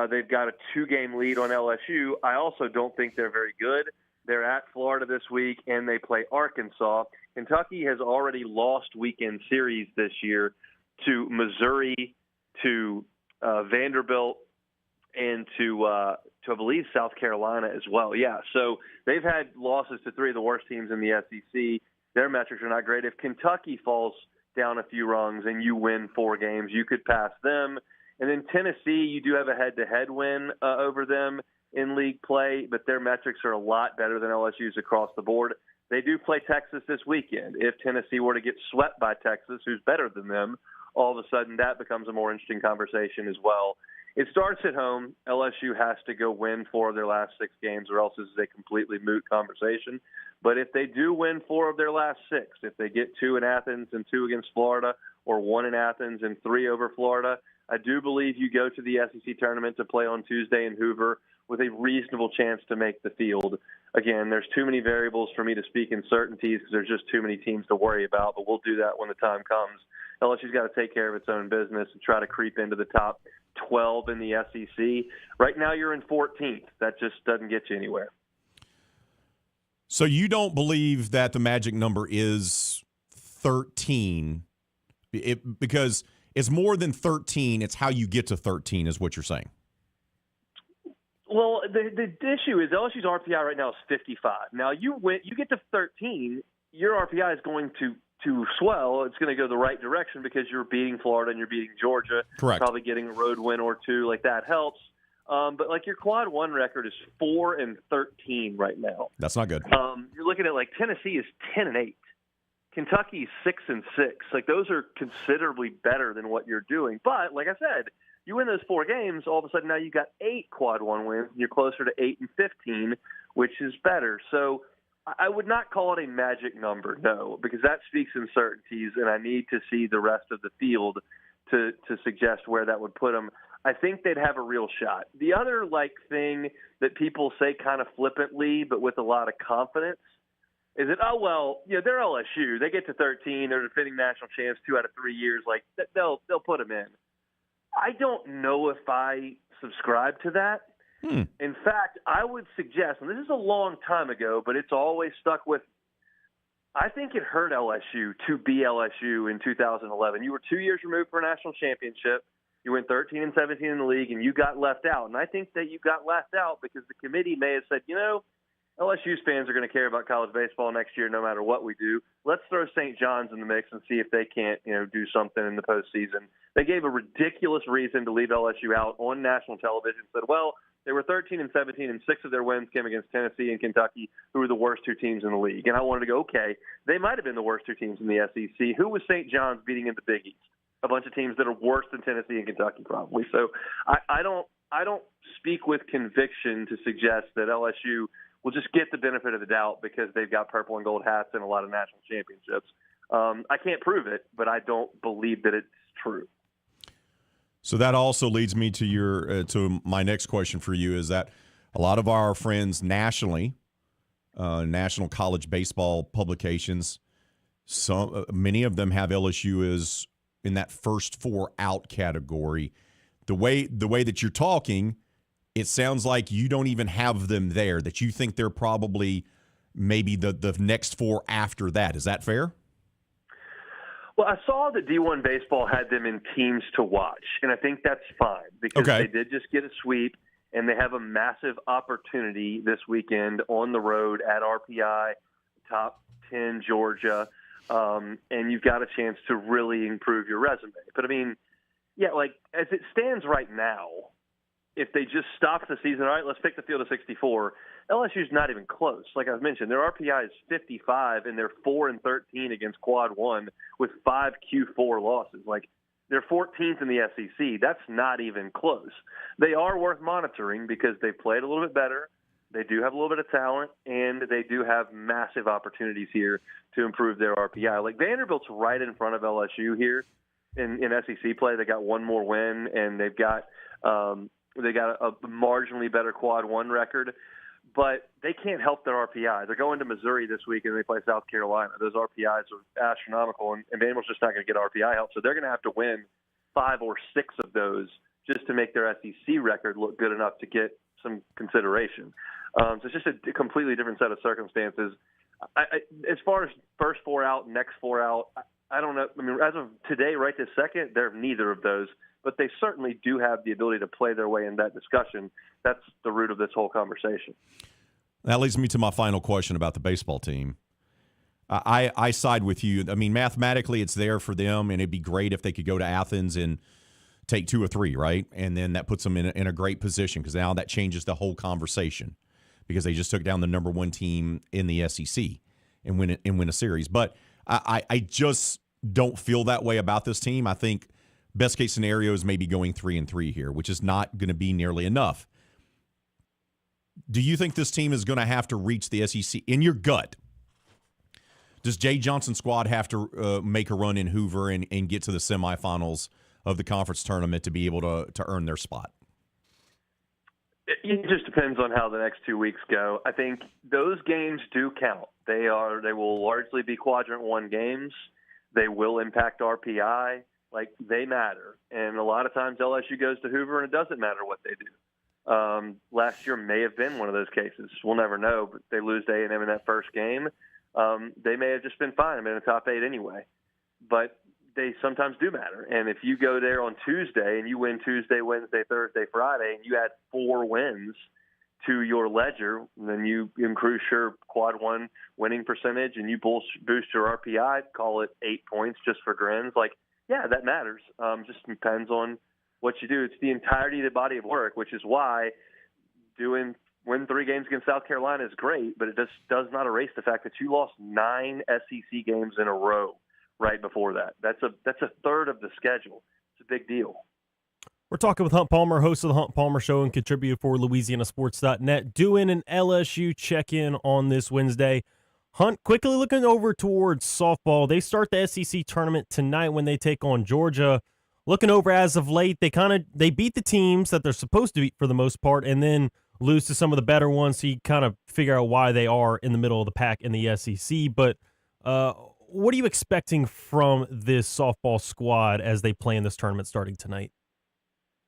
They've got a 2-game lead on LSU. I also don't think they're very good. They're at Florida this week, and they play Arkansas. Kentucky has already lost weekend series this year to Missouri, to Vanderbilt, and to I believe South Carolina as well. Yeah, so they've had losses to 3 of the worst teams in the SEC. Their metrics are not great. If Kentucky falls down a few rungs and you win 4 games, you could pass them. And then Tennessee, you do have a head-to-head win over them in league play, but their metrics are a lot better than LSU's across the board. They do play Texas this weekend. If Tennessee were to get swept by Texas, who's better than them, all of a sudden that becomes a more interesting conversation as well. It starts at home. LSU has to go win 4 of their last 6 games, or else this is a completely moot conversation. But if they do win 4 of their last 6, if they get 2 in Athens and 2 against Florida, or 1 in Athens and 3 over Florida, I do believe you go to the SEC tournament to play on Tuesday in Hoover with a reasonable chance to make the field. Again, there's too many variables for me to speak in certainties because there's just too many teams to worry about, but we'll do that when the time comes. LSU's got to take care of its own business and try to creep into the top 12 in the SEC. Right now you're in 14th. That just doesn't get you anywhere. So you don't believe that the magic number is 13 because it's more than 13. It's how you get to 13 is what you're saying. Well, the issue is LSU's RPI right now is 55. Now you get to 13, your RPI is going to swell. It's going to go the right direction because you're beating Florida and you're beating Georgia. Correct. Probably getting a road win or 2, like that helps. But like your quad 1 record is 4-13 right now. That's not good. You're looking at like Tennessee is 10-8. Kentucky's 6-6. Like those are considerably better than what you're doing. But like I said, you win those 4 games, all of a sudden now you've got 8 quad 1 wins. You're closer to 8-15, which is better. So I would not call it a magic number, no, because that speaks uncertainties, and I need to see the rest of the field to suggest where that would put them. I think they'd have a real shot. The other thing that people say kind of flippantly, but with a lot of confidence, is that, oh, well, they're LSU. They get to 13. They're defending national champs 2 out of 3 years. Like, they'll put them in. I don't know if I subscribe to that. In fact, I would suggest, and this is a long time ago, but it's always stuck with, I think it hurt LSU to be LSU in 2011. You were 2 years removed for a national championship. You went 13-17 in the league, and you got left out. And I think that you got left out because the committee may have said, LSU's fans are going to care about college baseball next year no matter what we do. Let's throw St. John's in the mix and see if they can't, do something in the postseason. They gave a ridiculous reason to leave LSU out on national television. Said, well, they were 13-17, and 6 of their wins came against Tennessee and Kentucky, who were the worst 2 teams in the league. And I wanted to go, okay, they might have been the worst 2 teams in the SEC. Who was St. John's beating in the Big East? A bunch of teams that are worse than Tennessee and Kentucky, probably. So I don't speak with conviction to suggest that LSU will just get the benefit of the doubt because they've got purple and gold hats and a lot of national championships. I can't prove it, but I don't believe that it's true. So that also leads me to to my next question for you, is that a lot of our friends nationally, national college baseball publications, many of them have LSU as in that first 4 out category. The way that you're talking, it sounds like you don't even have them there, that you think they're probably maybe the next 4 after that. Is that fair? Well, I saw that D1 Baseball had them in teams to watch, and I think that's fine because they did just get a sweep, and they have a massive opportunity this weekend on the road at RPI, top 10 Georgia, and you've got a chance to really improve your resume. But, I mean, yeah, like as it stands right now, if they just stopped the season, all right, let's pick the field of 64, LSU's not even close. Like I've mentioned, their RPI is 55, and they're 4-13 against Quad 1 with 5 Q4 losses. Like, they're 14th in the SEC. That's not even close. They are worth monitoring because they've played a little bit better. They do have a little bit of talent, and they do have massive opportunities here to improve their RPI. Like, Vanderbilt's right in front of LSU here in SEC play. They got one more win, and they've got a marginally better Quad 1 record. But they can't help their RPI. They're going to Missouri this week, and they play South Carolina. Those RPIs are astronomical, and Vanderbilt's just not going to get RPI help. So they're going to have to win 5 or 6 of those just to make their SEC record look good enough to get some consideration. So it's just a completely different set of circumstances. As far as first 4 out, next 4 out, I don't know. I mean, as of today, right this second, they're neither of those. But they certainly do have the ability to play their way in that discussion. That's the root of this whole conversation. That leads me to my final question about the baseball team. I side with you. I mean, mathematically, it's there for them, and it'd be great if they could go to Athens and take 2 or 3, right? And then that puts them in a great position because now that changes the whole conversation because they just took down the number 1 team in the SEC and win a series. But I just don't feel that way about this team. I think best case scenario is maybe going 3-3 here, which is not going to be nearly enough. Do you think this team is going to have to reach the SEC in your gut? Does Jay Johnson's squad have to make a run in Hoover and get to the semifinals of the conference tournament to be able to earn their spot? It just depends on how the next 2 weeks go. I think those games do count. They will largely be quadrant 1 games. They will impact RPI. Like, they matter. And a lot of times LSU goes to Hoover, and it doesn't matter what they do. Last year may have been one of those cases. We'll never know, but they lose to A&M in that first game. They may have just been fine. I'm in the top 8 anyway. But they sometimes do matter. And if you go there on Tuesday and you win Tuesday, Wednesday, Thursday, Friday, and you add 4 wins to your ledger, then you increase your Quad 1 winning percentage and you boost your RPI, call it 8 points just for grins. Like, yeah, that matters. Just depends on what you do. It's the entirety of the body of work, which is why win 3 games against South Carolina is great, but it just does not erase the fact that you lost 9 SEC games in a row right before that. That's a third of the schedule. It's a big deal. We're talking with Hunt Palmer, host of the Hunt Palmer Show and contributor for LouisianaSports.net, doing an LSU check-in on this Wednesday. Hunt, quickly looking over towards softball. They start the SEC tournament tonight when they take on Georgia. Looking over as of late, they beat the teams that they're supposed to beat for the most part and then lose to some of the better ones, so you kind of figure out why they are in the middle of the pack in the SEC. But what are you expecting from this softball squad as they play in this tournament starting tonight?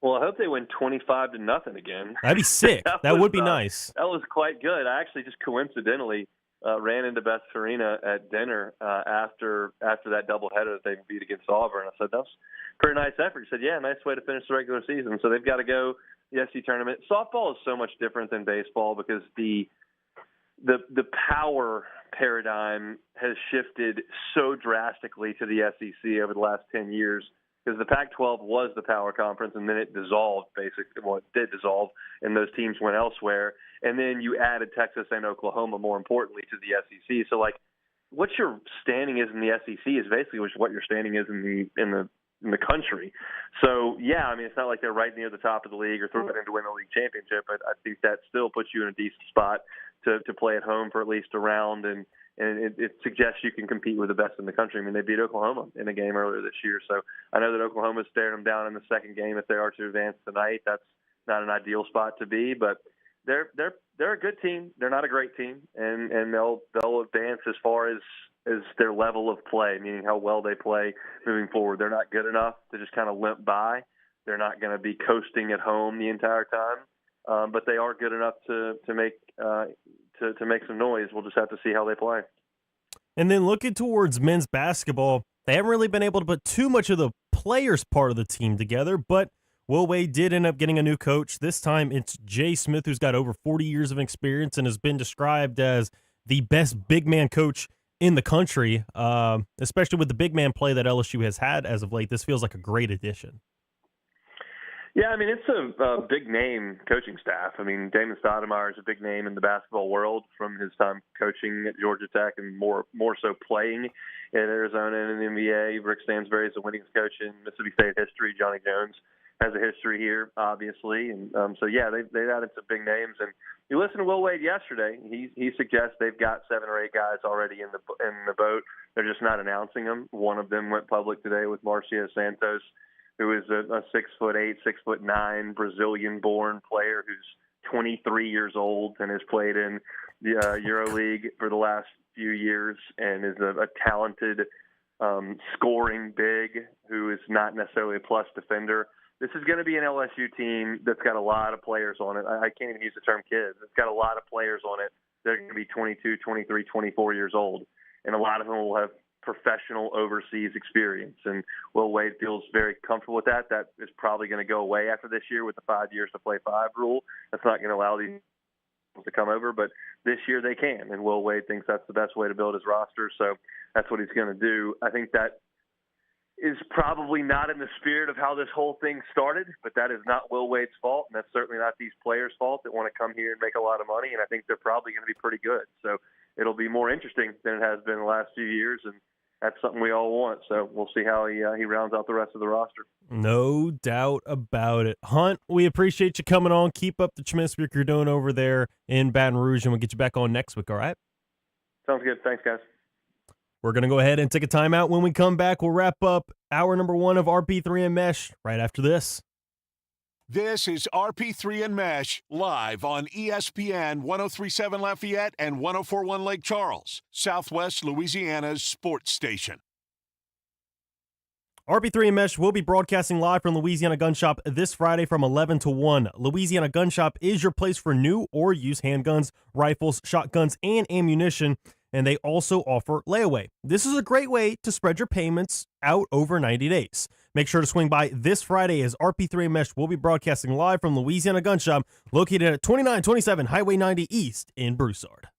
Well, I hope they win 25-0 again. That'd be sick. that would be nice. That was quite good. I actually just coincidentally ran into Beth Farina at dinner after that doubleheader that they beat against Auburn. I said, that's a pretty nice effort. She said, yeah, nice way to finish the regular season. So they've got to go the SEC tournament. Softball is so much different than baseball because the the power paradigm has shifted so drastically to the SEC over the last 10 years, because the Pac-12 was the power conference, and then it dissolved, basically. Well, it did dissolve, and those teams went elsewhere. And then you added Texas and Oklahoma, more importantly, to the SEC. So, like, what your standing is in the SEC is basically what your standing is in the country. So, yeah, I mean, it's not like they're right near the top of the league or threatening to win the league championship, but I think that still puts you in a decent spot to play at home for at least a round, and it suggests you can compete with the best in the country. I mean, they beat Oklahoma in a game earlier this year, so I know that Oklahoma's staring them down in the second game if they are to advance tonight. That's not an ideal spot to be, but they're a good team. They're not a great team, and they'll advance as far as their level of play, meaning how well they play moving forward. They're not good enough to just kind of limp by. They're not going to be coasting at home the entire time, but they are good enough to make some noise. We'll just have to see how they play. And then looking towards men's basketball, they haven't really been able to put too much of the players part of the team together, but Will Wade did end up getting a new coach. This time it's Jay Smith, who's got over 40 years of experience and has been described as the best big man coach in the country, especially with the big man play that LSU has had as of late. This feels like a great addition. Yeah, I mean, it's a big-name coaching staff. I mean, Damon Stoudemire is a big name in the basketball world from his time coaching at Georgia Tech and more so playing in Arizona and in the NBA. Rick Stansbury is a winningest coach in Mississippi State history. Johnny Jones has a history here, obviously. And so, yeah, they've added some big names. And you listen to Will Wade yesterday. He suggests th've got 7 or 8 guys already in the boat. They're just not announcing them. One of them went public today with Marcio Santos, who is a 6'8", 6'9" Brazilian-born player who's 23 years old and has played in the EuroLeague for the last few years and is a talented scoring big who is not necessarily a plus defender. This is going to be an LSU team that's got a lot of players on it. I can't even use the term kids. It's got a lot of players on it. They're going to be 22, 23, 24 years old, and a lot of them will have professional overseas experience, and Will Wade feels very comfortable with that. That is probably going to go away after this year with the 5 years to play 5 rule. That's not going to allow these to come over, but this year they can, and Will Wade thinks that's the best way to build his roster, so that's what he's going to do. I think that is probably not in the spirit of how this whole thing started, but that is not Will Wade's fault, and that's certainly not these players' fault that want to come here and make a lot of money, and I think they're probably going to be pretty good. So it'll be more interesting than it has been the last few years, and that's something we all want. So we'll see how he rounds out the rest of the roster. No doubt about it. Hunt, we appreciate you coming on. Keep up the tremendous work you're doing over there in Baton Rouge, and we'll get you back on next week, all right? Sounds good. Thanks, guys. We're going to go ahead and take a timeout. When we come back, we'll wrap up hour number 1 of RP3 and Mesh right after this. This is RP3 and Mesh live on ESPN 103.7 Lafayette and 104.1 Lake Charles, Southwest Louisiana's sports station. RP3 and Mesh will be broadcasting live from Louisiana Gun Shop this Friday from 11 to 1. Louisiana Gun Shop is your place for new or used handguns, rifles, shotguns, and ammunition, and they also offer layaway. This is a great way to spread your payments out over 90 days. Make sure to swing by this Friday as RP3 and Mesh will be broadcasting live from Louisiana Gun Shop, located at 2927 Highway 90 East in Broussard.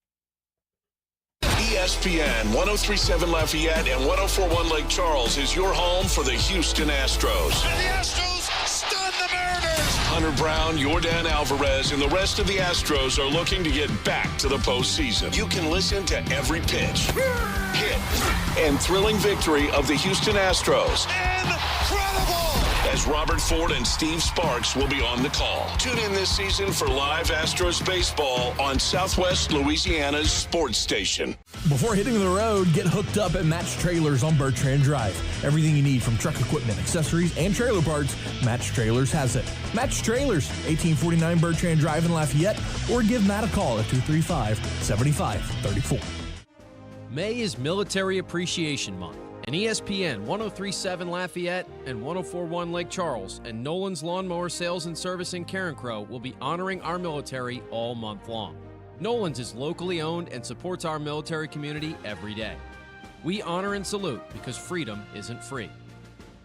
ESPN 103.7 Lafayette and 104.1 Lake Charles is your home for the Houston Astros. And the Astros stun the Mariners. Hunter Brown, Yordan Alvarez, and the rest of the Astros are looking to get back to the postseason. You can listen to every pitch, hit, and thrilling victory of the Houston Astros. Incredible! As Robert Ford and Steve Sparks will be on the call. Tune in this season for live Astros baseball on Southwest Louisiana's sports station. Before hitting the road, get hooked up at Match Trailers on Bertrand Drive. Everything you need from truck equipment, accessories, and trailer parts, Match Trailers has it. Match Trailers, 1849 Bertrand Drive in Lafayette, or give Matt a call at 235-7534. May is Military Appreciation Month, and ESPN 103.7 Lafayette and 104.1 Lake Charles and Nolan's Lawnmower Sales and Service in Carencro will be honoring our military all month long. Nolan's is locally owned and supports our military community every day. We honor and salute because freedom isn't free.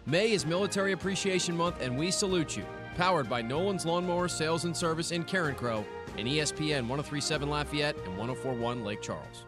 May is Military Appreciation Month, and we salute you. Powered by Nolan's Lawnmower Sales and Service in Carencro and ESPN 1037 Lafayette and 1041 Lake Charles.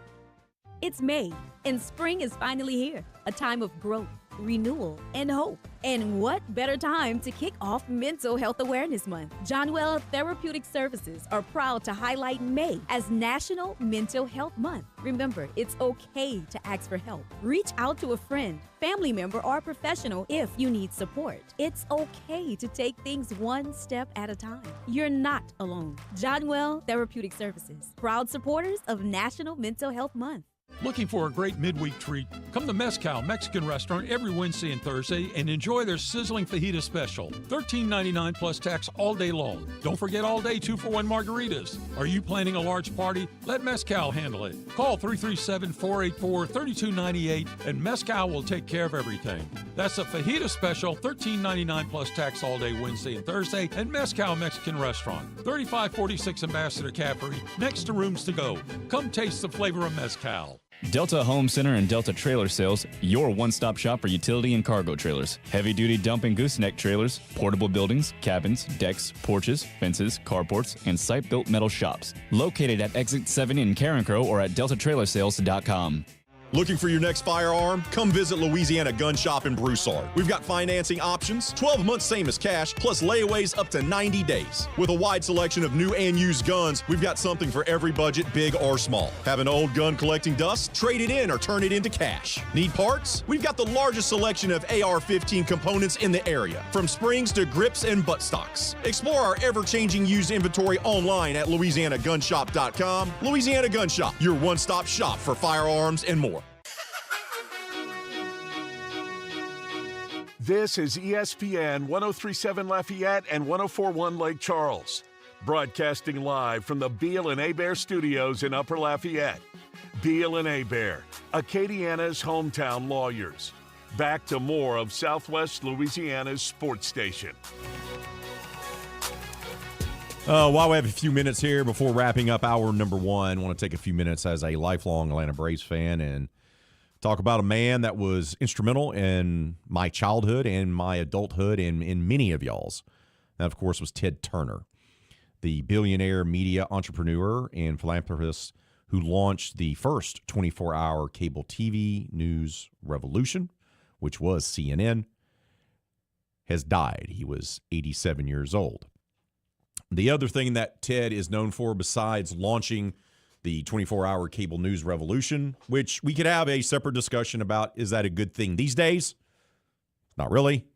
It's May, and spring is finally here. A time of growth, renewal, and hope. And what better time to kick off Mental Health Awareness Month? Johnwell Therapeutic Services are proud to highlight May as National Mental Health Month. Remember, it's okay to ask for help. Reach out to a friend, family member, or professional if you need support. It's okay to take things one step at a time. You're not alone. Johnwell Therapeutic Services, proud supporters of National Mental Health Month. Looking for a great midweek treat? Come to Mezcal Mexican Restaurant every Wednesday and Thursday and enjoy their sizzling fajita special. $13.99 plus tax all day long. Don't forget all day 2-for-1 margaritas. Are you planning a large party? Let Mezcal handle it. Call 337-484-3298 and Mezcal will take care of everything. That's a fajita special, $13.99 plus tax all day Wednesday and Thursday at Mezcal Mexican Restaurant, 3546 Ambassador Caffrey, next to Rooms to Go. Come taste the flavor of Mezcal. Delta Home Center and Delta Trailer Sales, your one-stop shop for utility and cargo trailers. Heavy-duty dump and gooseneck trailers, portable buildings, cabins, decks, porches, fences, carports, and site-built metal shops. Located at Exit 7 in Carencro or at deltatrailersales.com. Looking for your next firearm? Come visit Louisiana Gun Shop in Broussard. We've got financing options, 12 months same as cash, plus layaways up to 90 days. With a wide selection of new and used guns, we've got something for every budget, big or small. Have an old gun collecting dust? Trade it in or turn it into cash. Need parts? We've got the largest selection of AR-15 components in the area, from springs to grips and buttstocks. Explore our ever-changing used inventory online at LouisianaGunShop.com. Louisiana Gun Shop, your one-stop shop for firearms and more. This is ESPN 1037 Lafayette and 1041 Lake Charles, broadcasting live from the Beal and Hebert studios in Upper Lafayette. Beal and Hebert, Acadiana's hometown lawyers. Back to more of Southwest Louisiana's sports station. While we have a few minutes here before wrapping up hour number one, I want to take a few minutes as a lifelong Atlanta Braves fan and talk about a man that was instrumental in my childhood and my adulthood and in many of y'all's. That, of course, was Ted Turner, the billionaire media entrepreneur and philanthropist who launched the first 24-hour cable TV news revolution, which was CNN, has died. He was 87 years old. The other thing that Ted is known for, besides launching the 24-hour cable news revolution, which we could have a separate discussion about, is that a good thing these days? Not really.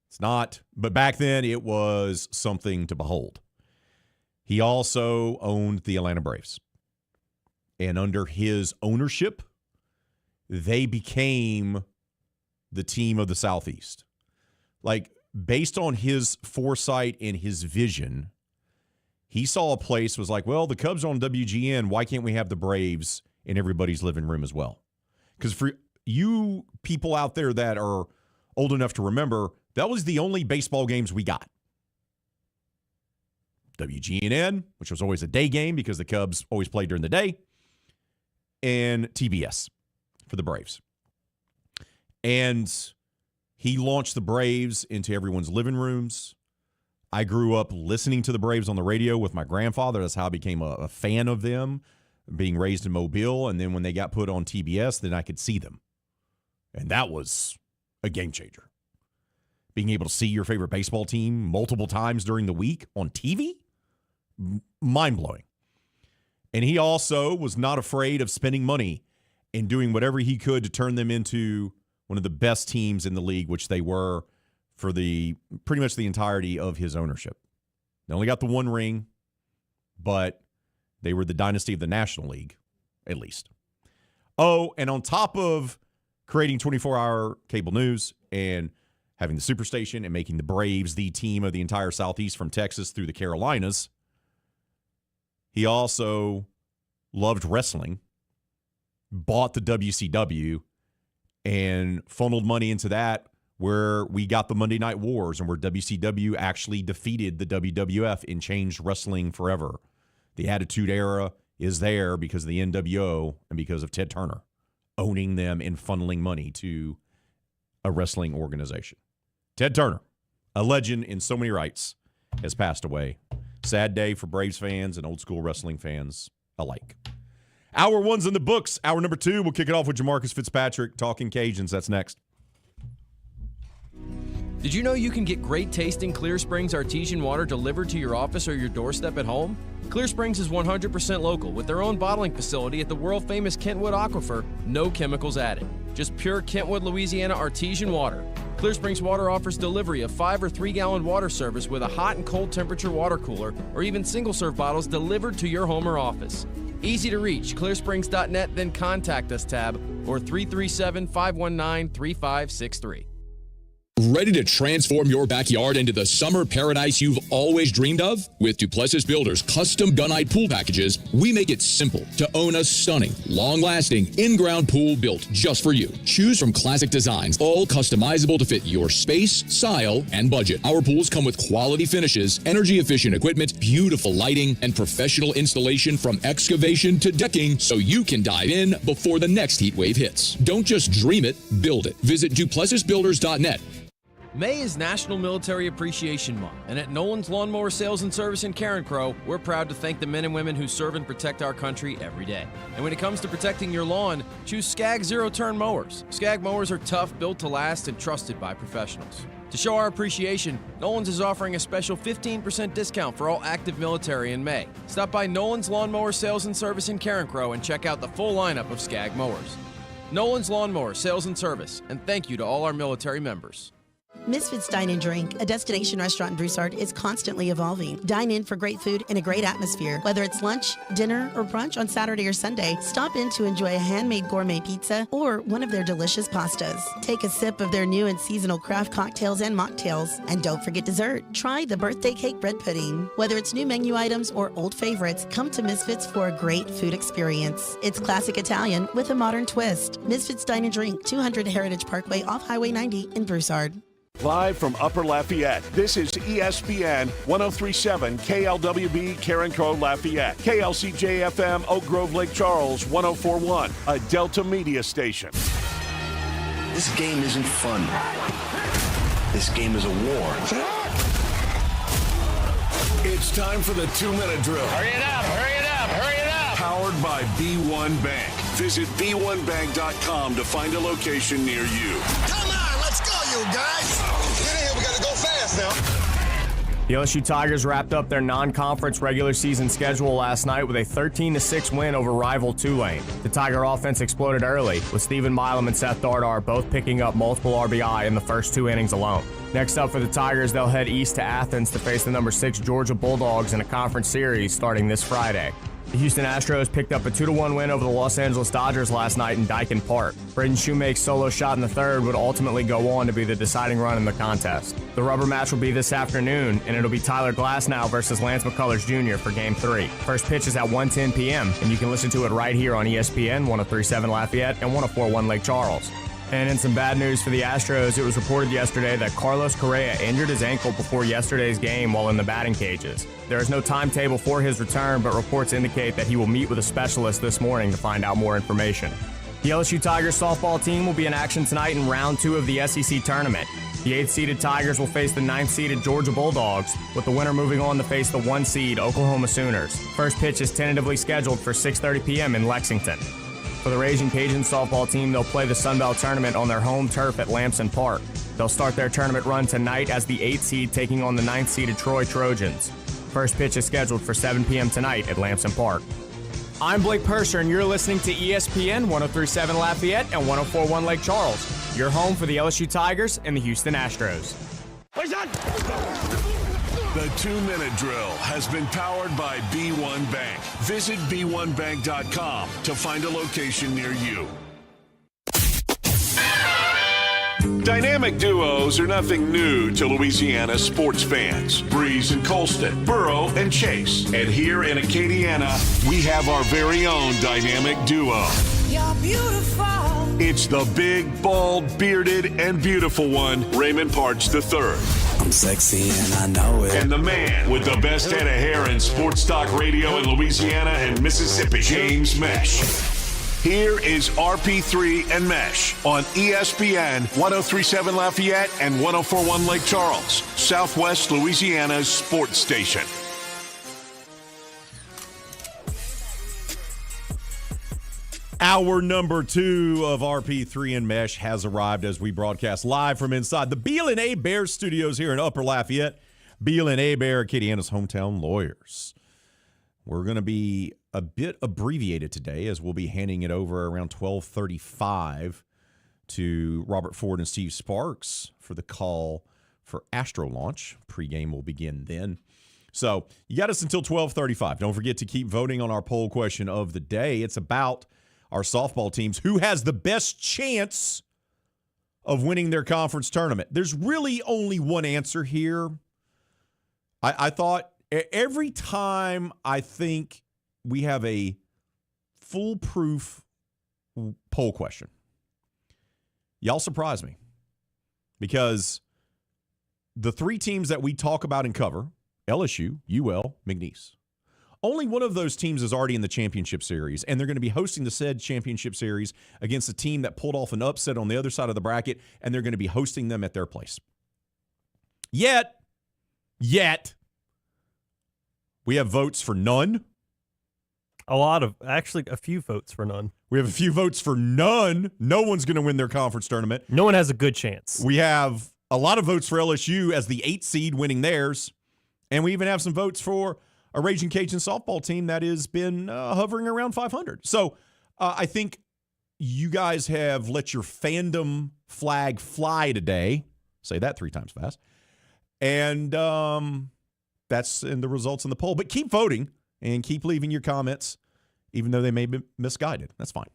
It's not. But back then, it was something to behold. He also owned the Atlanta Braves. And under his ownership, they became the team of the Southeast. Like, based on his foresight and his vision, he saw a place, was like, well, the Cubs are on WGN. Why can't we have the Braves in everybody's living room as well? Because for you people out there that are old enough to remember, that was the only baseball games we got. WGNN, which was always a day game because the Cubs always played during the day, and TBS for the Braves. And he launched the Braves into everyone's living rooms. I grew up listening to the Braves on the radio with my grandfather. That's how I became a fan of them, being raised in Mobile. And then when they got put on TBS, then I could see them. And that was a game changer. Being able to see your favorite baseball team multiple times during the week on TV, mind-blowing. And he also was not afraid of spending money and doing whatever he could to turn them into one of the best teams in the league, which they were for the pretty much the entirety of his ownership. They only got the one ring, but they were the dynasty of the National League, at least. Oh, and on top of creating 24-hour cable news and having the Superstation and making the Braves the team of the entire Southeast from Texas through the Carolinas, he also loved wrestling, bought the WCW, and funneled money into that, where we got the Monday Night Wars and where WCW actually defeated the WWF and changed wrestling forever. The Attitude Era is there because of the NWO and because of Ted Turner owning them and funneling money to a wrestling organization. Ted Turner, a legend in so many rights, has passed away Sad day for Braves fans and old school wrestling fans alike. Hour 1's in the books. Hour number 2, we'll kick it off with Jamarcus Fitzpatrick talking Cajuns. That's next. Did you know you can get great tasting Clear Springs artesian water delivered to your office or your doorstep at home? Clear Springs is 100% local with their own bottling facility at the world-famous Kentwood Aquifer, no chemicals added. Just pure Kentwood, Louisiana artesian water. Clear Springs Water offers delivery of 5 or 3-gallon water service with a hot and cold temperature water cooler or even single-serve bottles delivered to your home or office. Easy to reach, clearsprings.net, then contact us tab or 337-519-3563. Ready to transform your backyard into the summer paradise you've always dreamed of? With Duplessis Builders custom gunite pool packages, we make it simple to own a stunning, long-lasting, in-ground pool built just for you. Choose from classic designs, all customizable to fit your space, style, and budget. Our pools come with quality finishes, energy-efficient equipment, beautiful lighting, and professional installation from excavation to decking so you can dive in before the next heat wave hits. Don't just dream it, build it. Visit DuplessisBuilders.net. May is National Military Appreciation Month, and at Nolan's Lawnmower Sales and Service in Carencro, we're proud to thank the men and women who serve and protect our country every day. And when it comes to protecting your lawn, choose Skag zero-turn mowers. Skag mowers are tough, built to last, and trusted by professionals. To show our appreciation, Nolan's is offering a special 15% discount for all active military in May. Stop by Nolan's Lawnmower Sales and Service in Carencro and check out the full lineup of Skag mowers. Nolan's Lawnmower Sales and Service, and thank you to all our military members. Misfits Dine and Drink, a destination restaurant in Broussard, is constantly evolving. Dine in for great food and a great atmosphere. Whether it's lunch, dinner, or brunch on Saturday or Sunday, stop in to enjoy a handmade gourmet pizza or one of their delicious pastas. Take a sip of their new and seasonal craft cocktails and mocktails. And don't forget dessert. Try the birthday cake bread pudding. Whether it's new menu items or old favorites, come to Misfits for a great food experience. It's classic Italian with a modern twist. Misfits Dine and Drink, 200 Heritage Parkway off Highway 90 in Broussard. Live from Upper Lafayette, this is ESPN 1037 KLWB Carencro Lafayette, KLCJ-FM Oak Grove Lake Charles 1041, a Delta Media station. This game isn't fun. This game is a war. It's time for the 2-minute drill. Hurry it up, hurry it up, hurry it up. Powered by B1 Bank. Visit b1bank.com to find a location near you. Come on, let's go, you guys. Get in here, we gotta go fast now. The LSU Tigers wrapped up their non-conference regular season schedule last night with a 13-6 win over rival Tulane. The Tiger offense exploded early, with Stephen Milam and Seth Dardar both picking up multiple RBI in the first 2 innings alone. Next up for the Tigers, they'll head east to Athens to face the number 6 Georgia Bulldogs in a conference series starting this Friday. The Houston Astros picked up a 2-1 win over the Los Angeles Dodgers last night in Daikin Park. Braden Shoemake's solo shot in the third would ultimately go on to be the deciding run in the contest. The rubber match will be this afternoon, and it'll be Tyler Glasnow versus Lance McCullers Jr. for Game 3. First pitch is at 1:10 p.m., and you can listen to it right here on ESPN 1037 Lafayette and 1041 Lake Charles. And in some bad news for the Astros, it was reported yesterday that Carlos Correa injured his ankle before yesterday's game while in the batting cages. There is no timetable for his return, but reports indicate that he will meet with a specialist this morning to find out more information. The LSU Tigers softball team will be in action tonight in round 2 of the SEC tournament. The 8th-seeded Tigers will face the 9th-seeded Georgia Bulldogs, with the winner moving on to face the 1-seed Oklahoma Sooners. First pitch is tentatively scheduled for 6:30 p.m. in Lexington. For the Raging Cajun softball team, they'll play the Sun Belt Tournament on their home turf at Lamson Park. They'll start their tournament run tonight as the 8th seed taking on the 9th-seeded Troy Trojans. First pitch is scheduled for 7 p.m. tonight at Lamson Park. I'm Blake Purser, and you're listening to ESPN 1037 Lafayette and 1041 Lake Charles, your home for the LSU Tigers and the Houston Astros. The 2-minute drill has been powered by B1 Bank. Visit b1bank.com to find a location near you. Dynamic duos are nothing new to Louisiana sports fans. Breeze and Colston, Burrow and Chase. And here in Acadiana, we have our very own dynamic duo. You're beautiful. It's the big, bald, bearded, and beautiful one, Raymond Parch III. I'm sexy and I know it. And the man with the best head of hair in sports talk radio in Louisiana and Mississippi, James Mesh. Here is RP3 and Mesh on ESPN 1037 Lafayette and 1041 Lake Charles, Southwest Louisiana's sports station. Hour number 2 of RP3 and Mesh has arrived as we broadcast live from inside the Beal and Bear studios here in Upper Lafayette. Beal and Bear, Acadiana's hometown lawyers. We're going to be a bit abbreviated today as we'll be handing it over around 12:35 to Robert Ford and Steve Sparks for the call for Astro launch. Pre-game will begin then. So you got us until 12:35. Don't forget to keep voting on our poll question of the day. It's about our softball teams. Who has the best chance of winning their conference tournament? There's really only one answer here. I thought every time I think we have a foolproof poll question, y'all surprise me. Because the 3 teams that we talk about and cover, LSU, UL, McNeese, only one of those teams is already in the championship series, and they're going to be hosting the said championship series against a team that pulled off an upset on the other side of the bracket, and they're going to be hosting them at their place. Yet, we have votes for none. A few votes for none. We have a few votes for none. No one's going to win their conference tournament. No one has a good chance. We have a lot of votes for LSU as the 8 seed winning theirs, and we even have some votes for a Raging Cajun softball team that has been hovering around 500. So I think you guys have let your fandom flag fly today. Say that 3 times fast. And that's in the results in the poll. But keep voting and keep leaving your comments, even though they may be misguided. That's fine.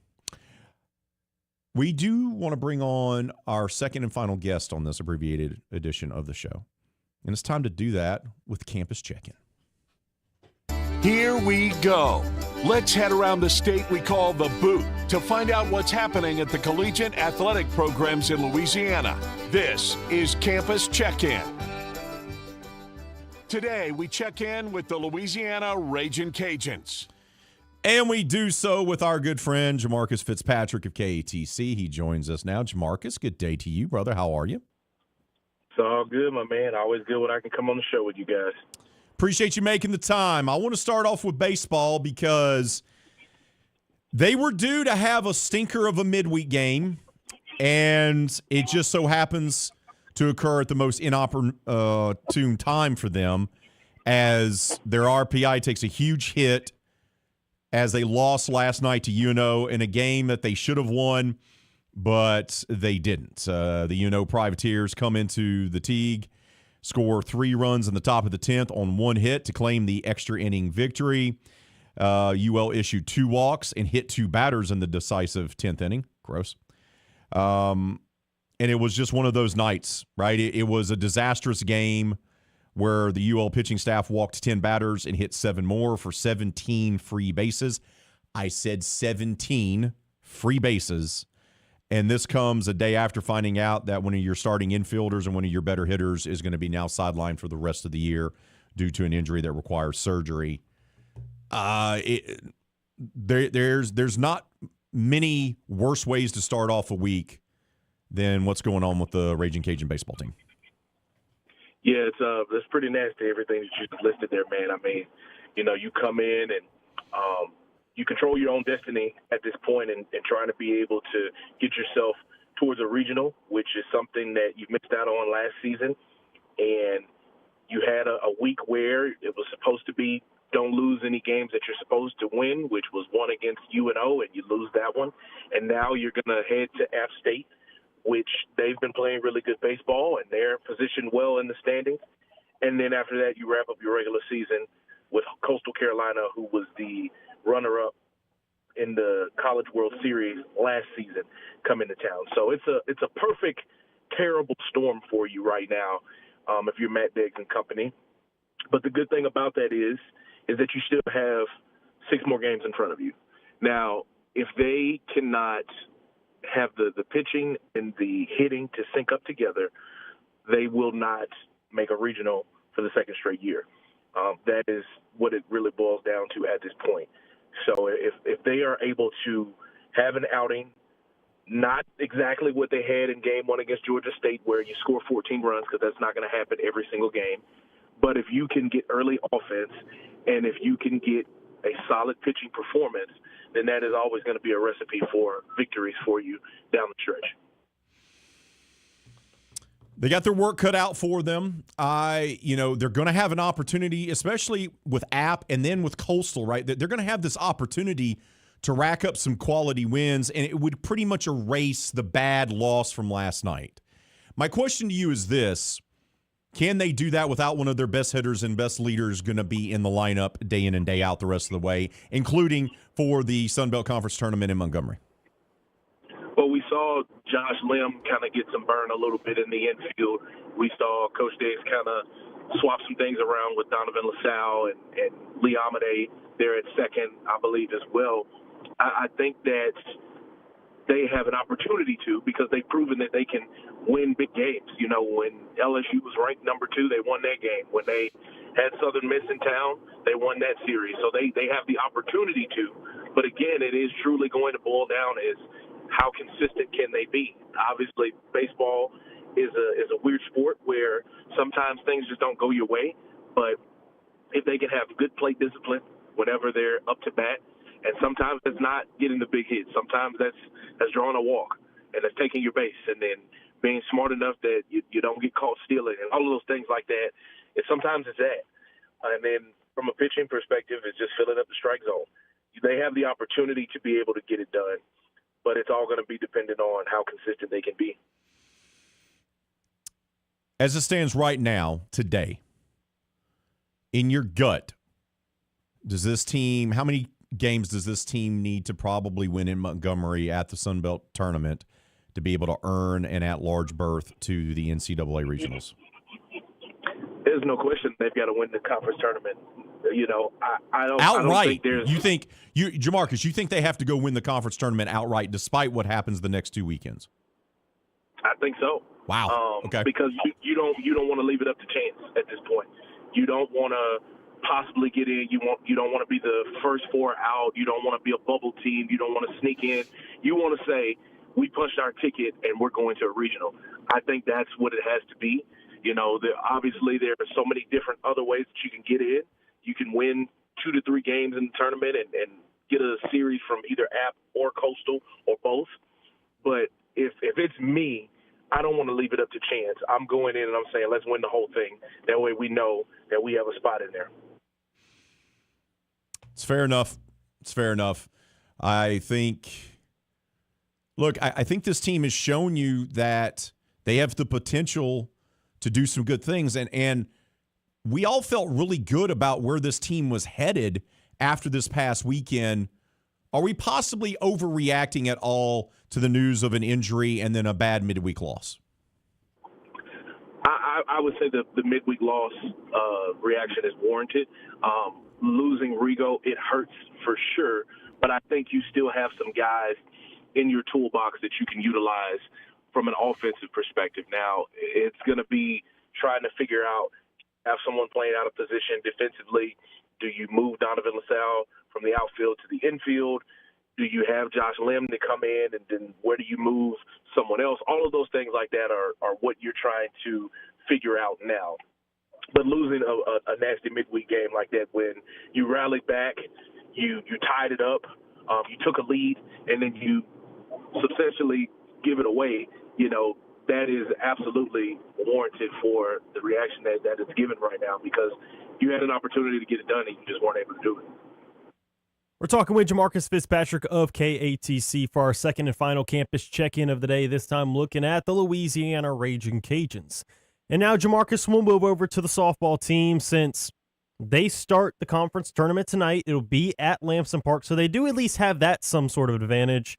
We do want to bring on our second and final guest on this abbreviated edition of the show. And it's time to do that with Campus Check-In. Here we go. Let's head around the state we call the Boot to find out what's happening at the collegiate athletic programs in Louisiana. This is Campus Check-In. Today, we check in with the Louisiana Raging Cajuns. And we do so with our good friend, Jamarcus Fitzpatrick of KATC. He joins us now. Jamarcus, good day to you, brother. How are you? It's all good, my man. Always good when I can come on the show with you guys. Appreciate you making the time. I want to start off with baseball because they were due to have a stinker of a midweek game, and it just so happens to occur at the most inopportune time for them as their RPI takes a huge hit as they lost last night to UNO in a game that they should have won, but they didn't. The UNO Privateers come into the Teague, score 3 runs in the top of the 10th on 1 hit to claim the extra inning victory. UL issued 2 walks and hit 2 batters in the decisive 10th inning. Gross. And it was just one of those nights, right? It was a disastrous game where the UL pitching staff walked 10 batters and hit 7 more for 17 free bases. I said 17 free bases. And this comes a day after finding out that one of your starting infielders and one of your better hitters is going to be now sidelined for the rest of the year due to an injury that requires surgery. There's not many worse ways to start off a week than what's going on with the Raging Cajun baseball team. Yeah, it's pretty nasty, everything that you listed there, man. I mean, you come in and you control your own destiny at this point and trying to be able to get yourself towards a regional, which is something that you missed out on last season. And you had a week where it was supposed to be don't lose any games that you're supposed to win, which was one against UNO, and you lose that one. And now you're going to head to App State, which they've been playing really good baseball, and they're positioned well in the standings. And then after that, you wrap up your regular season with Coastal Carolina, who was the runner-up in the College World Series last season, coming to town. So it's a perfect, terrible storm for you right now if you're Matt Diggs and company. But the good thing about that is that you still have 6 more games in front of you. Now, if they cannot have the pitching and the hitting to sync up together, they will not make a regional for the second straight year. That is what it really boils down to at this point. So if they are able to have an outing, not exactly what they had in game 1 against Georgia State where you score 14 runs, because that's not going to happen every single game, but if you can get early offense and if you can get a solid pitching performance, then that is always going to be a recipe for victories for you down the stretch. They got their work cut out for them. They're going to have an opportunity, especially with App and then with Coastal, right? They're going to have this opportunity to rack up some quality wins, and it would pretty much erase the bad loss from last night. My question to you is this. Can they do that without one of their best hitters and best leaders going to be in the lineup day in and day out the rest of the way, including for the Sun Belt Conference Tournament in Montgomery? Well, we saw Josh Lim kind of get some burn a little bit in the infield. We saw Coach Diggs kind of swap some things around with Donovan LaSalle and Lee Amade there at second, I believe, as well. I think that they have an opportunity to, because they've proven that they can win big games. You know, when LSU was ranked number 2, they won that game. When they had Southern Miss in town, they won that series. So they have the opportunity to. But again, it is truly going to boil down is how consistent can they be? Obviously, baseball is a weird sport where sometimes things just don't go your way. But if they can have good plate discipline whenever they're up to bat, and sometimes it's not getting the big hits. Sometimes that's drawing a walk, and that's taking your base, and then being smart enough that you don't get caught stealing, and all of those things like that. And sometimes it's that. And then from a pitching perspective, it's just filling up the strike zone. They have the opportunity to be able to get it done, but it's all going to be dependent on how consistent they can be. As it stands right now, today, in your gut, does this team, how many games does this team need to probably win in Montgomery at the Sun Belt Tournament to be able to earn an at-large berth to the NCAA regionals? There's no question they've got to win the conference tournament. You know, I don't outright. I don't think Jamarcus, you think they have to go win the conference tournament outright despite what happens the next 2 weekends? I think so. Wow. Okay. Because you don't want to leave it up to chance at this point. You don't want to possibly get in. You don't want to be the first 4 out. You don't want to be a bubble team. You don't want to sneak in. You want to say, we punched our ticket and we're going to a regional. I think that's what it has to be. You know, obviously there are so many different other ways that you can get in. You can win 2 to 3 games in the tournament and get a series from either App or Coastal or both. But if it's me, I don't want to leave it up to chance. I'm going in and I'm saying, let's win the whole thing. That way we know that we have a spot in there. It's fair enough. I think this team has shown you that they have the potential to do some good things. And we all felt really good about where this team was headed after this past weekend. Are we possibly overreacting at all to the news of an injury and then a bad midweek loss? I would say the midweek loss reaction is warranted. Losing Rigo, it hurts for sure, but I think you still have some guys in your toolbox that you can utilize from an offensive perspective. Now, it's going to be trying to figure out, have someone playing out of position defensively. Do you move Donovan LaSalle from the outfield to the infield? Do you have Josh Lim to come in, and then where do you move someone else? All of those things like that are what you're trying to figure out now. But losing a nasty midweek game like that, when you rallied back, you tied it up, you took a lead, and then you substantially give it away, you know, that is absolutely warranted for the reaction that it's given right now, because you had an opportunity to get it done and you just weren't able to do it. We're talking with Jamarcus Fitzpatrick of KATC for our second and final campus check-in of the day, this time looking at the Louisiana Raging Cajuns. And now, Jamarcus, we'll move over to the softball team since they start the conference tournament tonight. It'll be at Lamson Park, so they do at least have that some sort of advantage.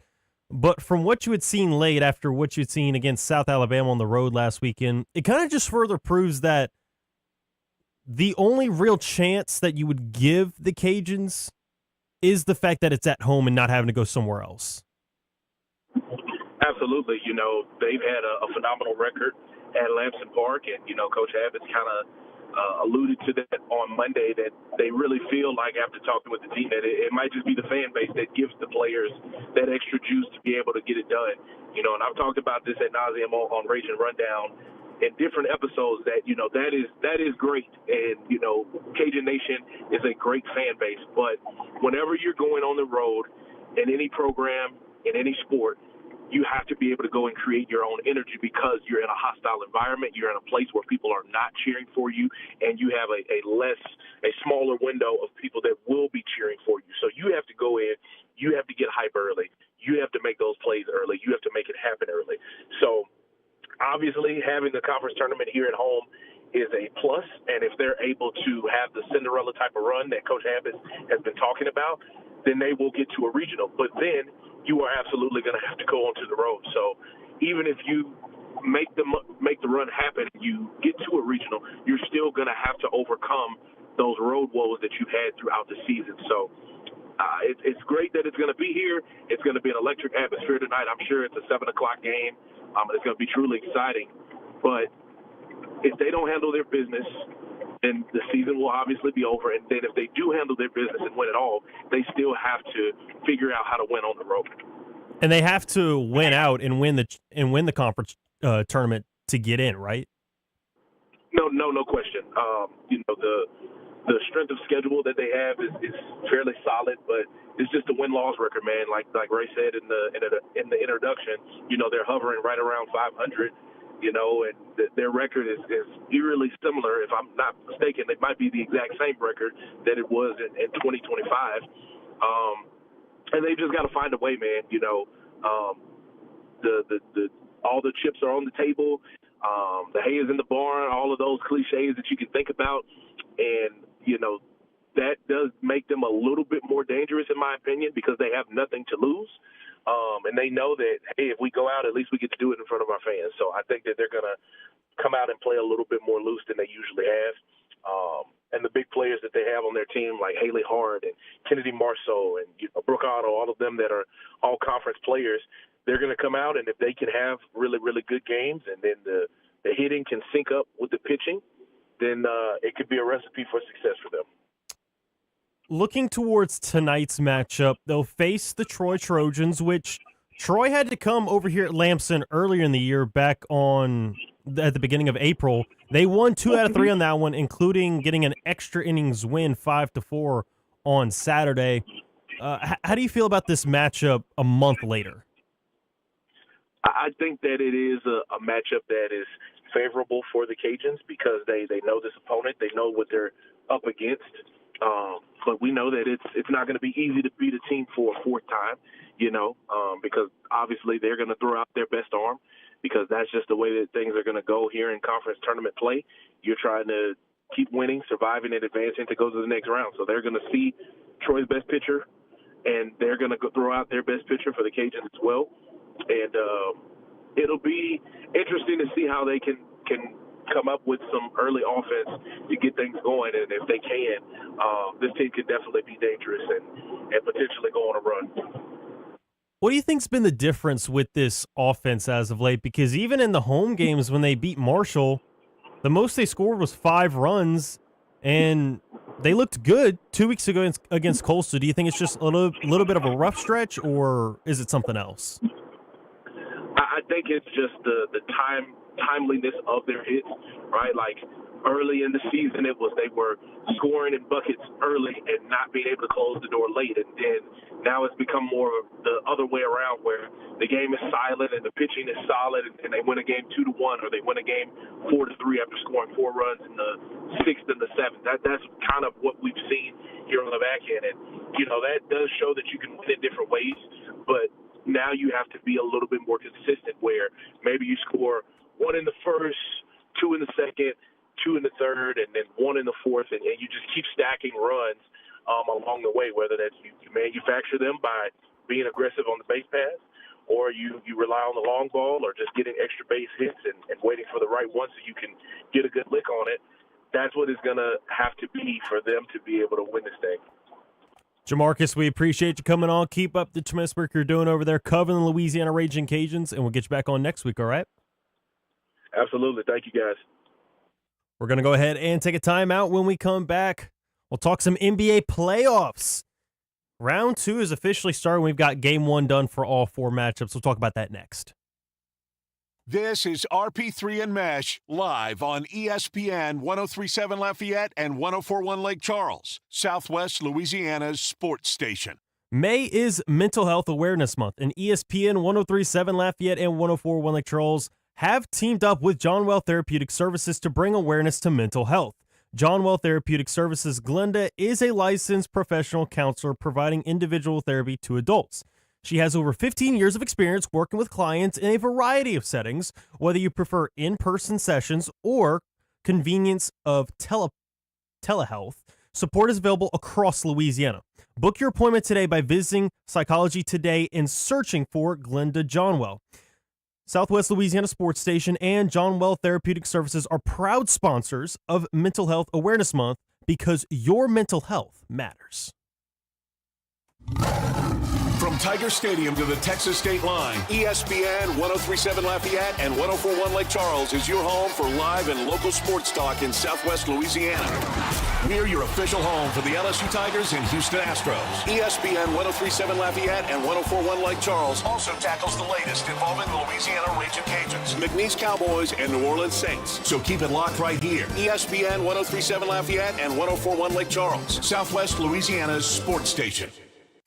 But from what you had seen late after what you'd seen against South Alabama on the road last weekend, it kind of just further proves that the only real chance that you would give the Cajuns is the fact that it's at home and not having to go somewhere else. Absolutely. You know, they've had a phenomenal record at Lamson Park, and, you know, Coach Abbott's kind of alluded to that on Monday, that they really feel like, after talking with the team, that it might just be the fan base that gives the players that extra juice to be able to get it done. You know, and I've talked about this ad nauseum on Raging Rundown, in different episodes that, that is great. And, Cajun Nation is a great fan base. But whenever you're going on the road in any program, in any sport, you have to be able to go and create your own energy because you're in a hostile environment. You're in a place where people are not cheering for you, and you have a smaller window of people that will be cheering for you. So you have to go in. You have to get hype early. You have to make those plays early. You have to make it happen early. So obviously having the conference tournament here at home is a plus, and if they're able to have the Cinderella type of run that Coach Habb has been talking about, then they will get to a regional. But then you are absolutely going to have to go onto the road. So even if you make the run happen, you get to a regional, you're still going to have to overcome those road woes that you've had throughout the season. So it's great that it's going to be here. It's going to be an electric atmosphere tonight. I'm sure it's a 7 o'clock game. It's going to be truly exciting. But if they don't handle their business, then the season will obviously be over. And then if they do handle their business and win it all, they still have to figure out how to win on the road. And they have to win out and win the conference tournament to get in, right? No question. The strength of schedule that they have is fairly solid, but it's just a win-loss record, man. Like Ray said in the introduction, they're hovering right around 500. And their record is eerily similar. If I'm not mistaken, it might be the exact same record that it was in 2025. And they've just got to find a way, man. All the chips are on the table. The hay is in the barn, all of those cliches that you can think about. And, that does make them a little bit more dangerous, in my opinion, because they have nothing to lose. And they know that, hey, if we go out, at least we get to do it in front of our fans. So I think that they're going to come out and play a little bit more loose than they usually have. And the big players that they have on their team, like Haley Hard and Kennedy Marceau and Brooke Otto, all of them that are all conference players, they're going to come out, and if they can have really, really good games and then the hitting can sync up with the pitching, then it could be a recipe for success for them. Looking towards tonight's matchup, they'll face the Troy Trojans, which Troy had to come over here at Lamson earlier in the year, back at the beginning of April. They won 2 out of 3 on that one, including getting an extra innings win 5-4 on Saturday. How do you feel about this matchup a month later? I think that it is a matchup that is favorable for the Cajuns because they know this opponent. They know what they're up against. But we know that it's not going to be easy to beat a team for a fourth time, because obviously they're going to throw out their best arm because that's just the way that things are going to go here in conference tournament play. You're trying to keep winning, surviving, and advancing to go to the next round. So they're going to see Troy's best pitcher, and they're going to throw out their best pitcher for the Cajuns as well. And it'll be interesting to see how they can come up with some early offense to get things going. And if they can, this team could definitely be dangerous and potentially go on a run. What do you think's been the difference with this offense as of late? Because even in the home games when they beat Marshall, the most they scored was 5 runs, and they looked good 2 weeks ago against Coastal. Do you think it's just a little bit of a rough stretch, or is it something else? I think it's just the timeliness of their hits, right? Like early in the season, they were scoring in buckets early and not being able to close the door late. And then now it's become more of the other way around where the game is silent and the pitching is solid and they win a game 2-1 or they win a game 4-3 after scoring 4 runs in the 6th and the 7th. That's kind of what we've seen here on the back end. And, that does show that you can win in different ways, but now you have to be a little bit more consistent where maybe you score 1 in the first, 2 in the second, 2 in the third, and then 1 in the fourth, and you just keep stacking runs along the way, whether that's you manufacture them by being aggressive on the base pass, or you rely on the long ball, or just getting extra base hits and waiting for the right one so you can get a good lick on it. That's what it's going to have to be for them to be able to win this thing. Jamarcus, we appreciate you coming on. Keep up the tremendous work you're doing over there covering the Louisiana Raging Cajuns, and we'll get you back on next week, all right? Absolutely. Thank you, guys. We're going to go ahead and take a timeout. When we come back, we'll talk some NBA playoffs. Round 2 is officially starting. We've got game 1 done for all 4 matchups. We'll talk about that next. This is RP3 and Mesh live on ESPN 1037 Lafayette and 1041 Lake Charles, Southwest Louisiana's sports station. May is Mental Health Awareness Month, and ESPN 1037 Lafayette and 1041 Lake Charles have teamed up with Johnwell Therapeutic Services to bring awareness to mental health. Johnwell Therapeutic Services Glenda is a licensed professional counselor providing individual therapy to adults. She has over 15 years of experience working with clients in a variety of settings, whether you prefer in-person sessions or convenience of telehealth. Support is available across Louisiana. Book your appointment today by visiting Psychology Today and searching for Glenda Johnwell. Southwest Louisiana Sports Station and Johnwell Therapeutic Services are proud sponsors of Mental Health Awareness Month because your mental health matters. From Tiger Stadium to the Texas state line, ESPN 1037 Lafayette and 1041 Lake Charles is your home for live and local sports talk in Southwest Louisiana. We're your official home for the LSU Tigers and Houston Astros. ESPN 1037 Lafayette and 1041 Lake Charles also tackles the latest involving the Louisiana Raging Cajuns, McNeese Cowboys, and New Orleans Saints. So keep it locked right here. ESPN 1037 Lafayette and 1041 Lake Charles, Southwest Louisiana's sports station.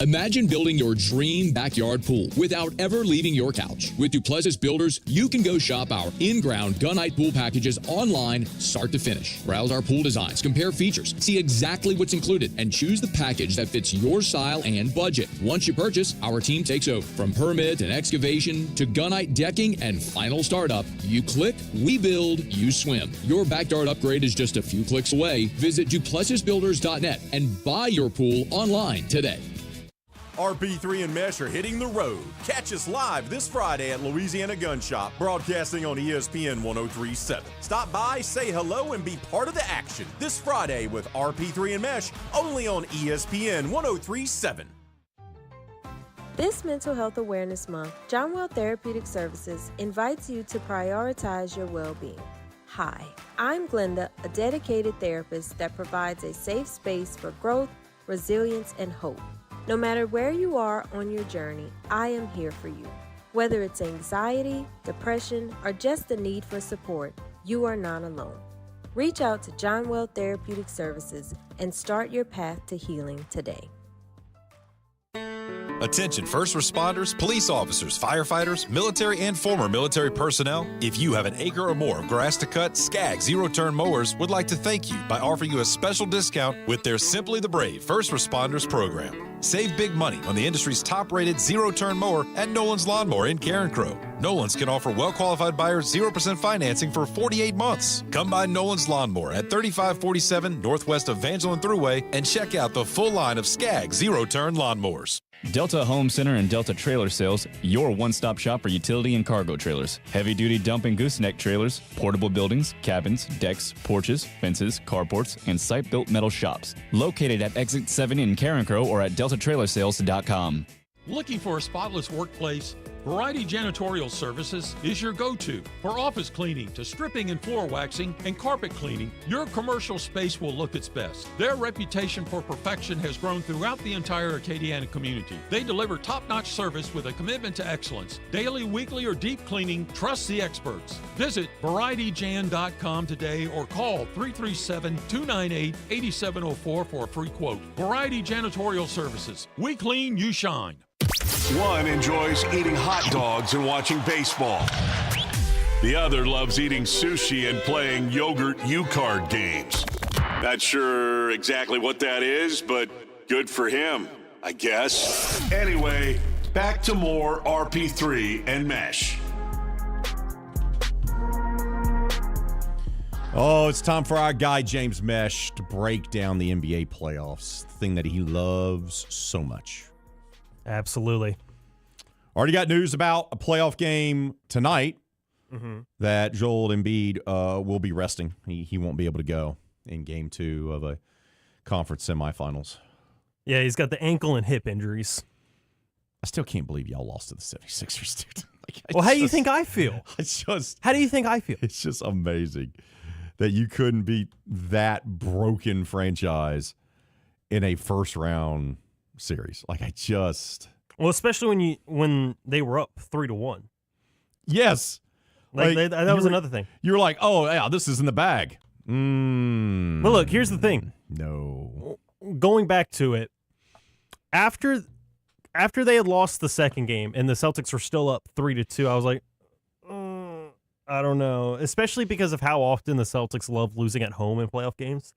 Imagine building your dream backyard pool without ever leaving your couch. With Duplessis Builders, you can go shop our in-ground gunite pool packages online, start to finish. Browse our pool designs, compare features, see exactly what's included, and choose the package that fits your style and budget. Once you purchase, our team takes over. From permit and excavation to gunite decking and final startup, you click, we build, you swim. Your backyard upgrade is just a few clicks away. Visit duplessisbuilders.net and buy your pool online today. RP3 and Mesh are hitting the road. Catch us live this Friday at Louisiana Gun Shop, broadcasting on ESPN 1037. Stop by, say hello, and be part of the action this Friday with RP3 and Mesh, only on ESPN 1037. This Mental Health Awareness Month, Johnwell Therapeutic Services invites you to prioritize your well-being. Hi, I'm Glenda, a dedicated therapist that provides a safe space for growth, resilience, and hope. No matter where you are on your journey, I am here for you. Whether it's anxiety, depression, or just the need for support, you are not alone. Reach out to Johnwell Therapeutic Services and start your path to healing today. Attention first responders, police officers, firefighters, military and former military personnel. If you have an acre or more of grass to cut, Skag Zero-Turn Mowers would like to thank you by offering you a special discount with their Simply the Brave First Responders program. Save big money on the industry's top-rated zero-turn mower at Nolan's Lawnmower in Carencro. Nolan's can offer well-qualified buyers 0% financing for 48 months. Come by Nolan's Lawnmower at 3547 Northwest Evangeline Thruway and check out the full line of Skag zero-turn lawnmowers. Delta Home Center and Delta Trailer Sales, your one-stop shop for utility and cargo trailers. Heavy-duty dump and gooseneck trailers, portable buildings, cabins, decks, porches, fences, carports, and site-built metal shops. Located at Exit 7 in Carencro or at deltatrailersales.com. Looking for a spotless workplace? Variety Janitorial Services is your go-to. For office cleaning to stripping and floor waxing and carpet cleaning, your commercial space will look its best. Their reputation for perfection has grown throughout the entire Acadiana community. They deliver top-notch service with a commitment to excellence. Daily, weekly, or deep cleaning, trust the experts. Visit varietyjan.com today or call 337-298-8704 for a free quote. Variety Janitorial Services. We clean, you shine. One enjoys eating hot dogs and watching baseball. The other loves eating sushi and playing yogurt U-card games. Not sure exactly what that is, but good for him, I guess. Anyway, back to more RP3 and Mesh. Oh, it's time for our guy, James Mesh, to break down the NBA playoffs, the thing that he loves so much. Absolutely. Already got news about a playoff game tonight that Joel Embiid will be resting. He won't be able to go in game 2 of a conference semifinals. Yeah, he's got the ankle and hip injuries. I still can't believe y'all lost to the 76ers, dude. How do you think I feel? How do you think I feel? It's just amazing that you couldn't beat that broken franchise in a first-round series. Well, especially when they were up 3-1. Yes. That was another thing. You're like, oh, yeah, this is in the bag. But look, here's the thing. No. Going back to it, after they had lost the second game and the Celtics were still up 3-2, I was like, I don't know. Especially because of how often the Celtics love losing at home in playoff games.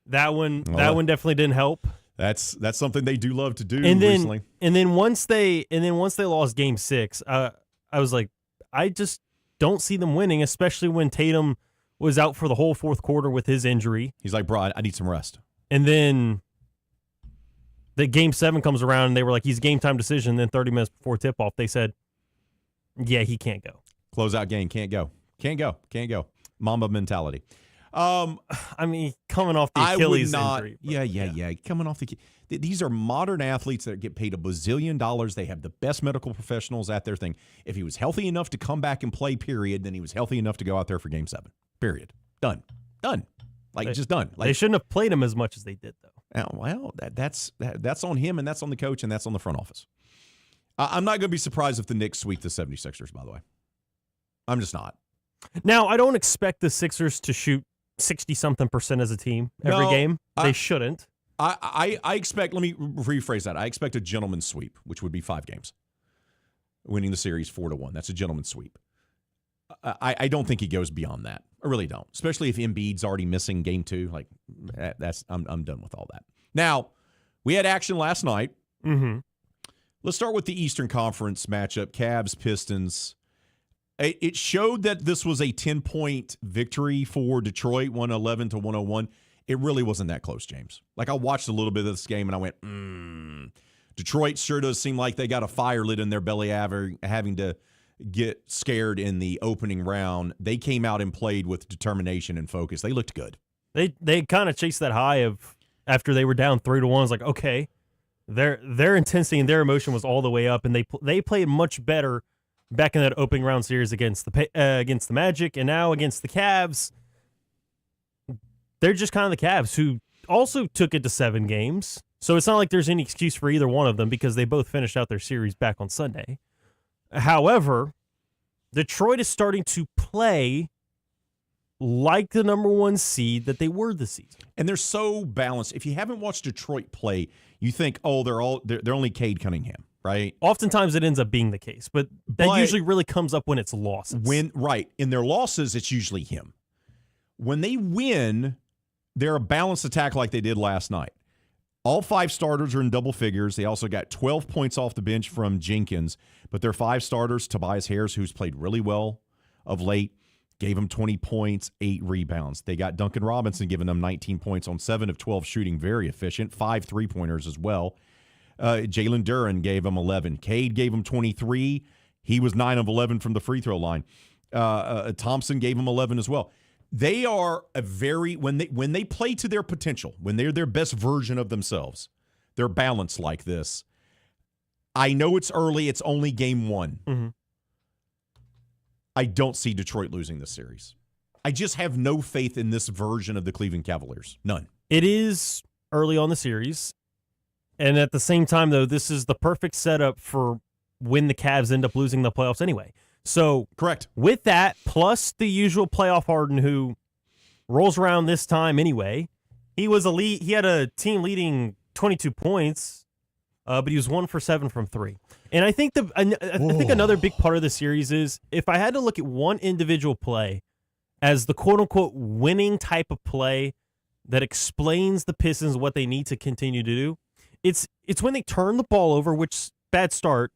That one definitely didn't help. That's something they do love to do recently. recently. And then once they lost Game 6, I was like, I just don't see them winning, especially when Tatum was out for the whole fourth quarter with his injury. He's like, bro, I need some rest. And then the Game 7 comes around, and they were like, he's game time decision. And then 30 minutes before tip-off, they said, yeah, he can't go. Closeout game, can't go. Mamba mentality. I mean, coming off the Achilles injury. Yeah. Coming off these are modern athletes that get paid $1 bazillion. They have the best medical professionals at their thing. If he was healthy enough to come back and play, period, then he was healthy enough to go out there for Game 7. Period. Done. Just done. They shouldn't have played him as much as they did, though. Well, that's on him, and that's on the coach, and that's on the front office. I'm not going to be surprised if the Knicks sweep the 76ers, by the way. I'm just not. Now, I don't expect the Sixers to shoot 60-something% as a team every game. They shouldn't. I expect, let me rephrase that. I expect a gentleman's sweep, which would be 5 games. Winning the series 4-1. That's a gentleman's sweep. I don't think he goes beyond that. I really don't. Especially if Embiid's already missing Game 2. Like, I'm done with all that. Now, we had action last night. Mm-hmm. Let's start with the Eastern Conference matchup. Cavs, Pistons. It showed that this was a 10-point victory for Detroit, 111-101. It really wasn't that close, James. Like, I watched a little bit of this game, and I went, Detroit sure does seem like they got a fire lit in their belly having to get scared in the opening round. They came out and played with determination and focus. They looked good. They kind of chased that high of after they were down 3-1. It's like, okay, their intensity and their emotion was all the way up, and they played much better back in that opening round series against the Magic, and now against the Cavs. They're just kind of the Cavs, who also took it to 7 games. So it's not like there's any excuse for either one of them because they both finished out their series back on Sunday. However, Detroit is starting to play like the number 1 seed that they were this season. And they're so balanced. If you haven't watched Detroit play, you think, oh, they're only Cade Cunningham, right? Oftentimes it ends up being the case, but that usually really comes up when it's losses. In their losses, it's usually him. When they win, they're a balanced attack like they did last night. All 5 starters are in double figures. They also got 12 points off the bench from Jenkins, but their 5 starters, Tobias Harris, who's played really well of late, gave them 20 points, 8 rebounds. They got Duncan Robinson giving them 19 points on 7 of 12 shooting, very efficient, 5 3-pointers as well. Jalen Duren gave them 11. Cade gave them 23. He was 9 of 11 from the free throw line. Thompson gave them 11 as well. They are when they play to their potential, when they're their best version of themselves, they're balanced like this. I know it's early. It's only game 1. Mm-hmm. I don't see Detroit losing this series. I just have no faith in this version of the Cleveland Cavaliers. None. It is early on the series. And at the same time, though, this is the perfect setup for when the Cavs end up losing the playoffs anyway. So, correct. With that, plus the usual playoff Harden who rolls around this time anyway, he had a team leading 22 points, but he was 1 for 7 from 3. And I think another big part of the series is if I had to look at one individual play as the quote-unquote winning type of play that explains the Pistons what they need to continue to do, it's when they turn the ball over, which bad start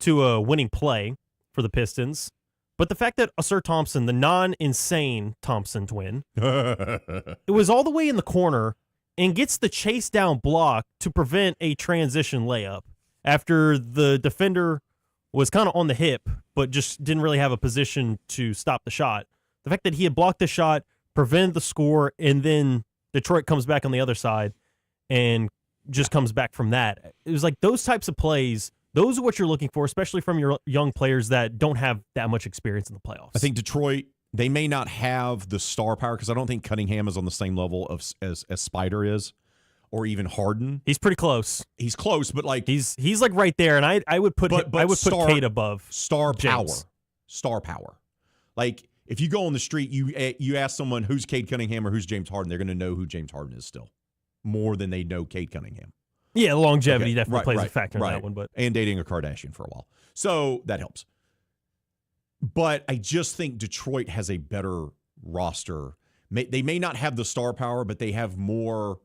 to a winning play for the Pistons. But the fact that Ausar Thompson, the non-insane Thompson twin, it was all the way in the corner and gets the chase down block to prevent a transition layup after the defender was kind of on the hip, but just didn't really have a position to stop the shot. The fact that he had blocked the shot, prevented the score, and then Detroit comes back on the other side and just comes back from that. It was like those types of plays. Those are what you're looking for, especially from your young players that don't have that much experience in the playoffs. I think Detroit, they may not have the star power because I don't think Cunningham is on the same level as Spider is, or even Harden. He's pretty close. He's close, but like he's like right there, and I would put Cade above star James. Star power. Like, if you go on the street, you ask someone who's Cade Cunningham or who's James Harden, they're going to know who James Harden is still more than they know Cade Cunningham. Yeah, longevity definitely plays a factor in that one. And dating a Kardashian for a while. So that helps. But I just think Detroit has a better roster. They may not have the star power, but they have more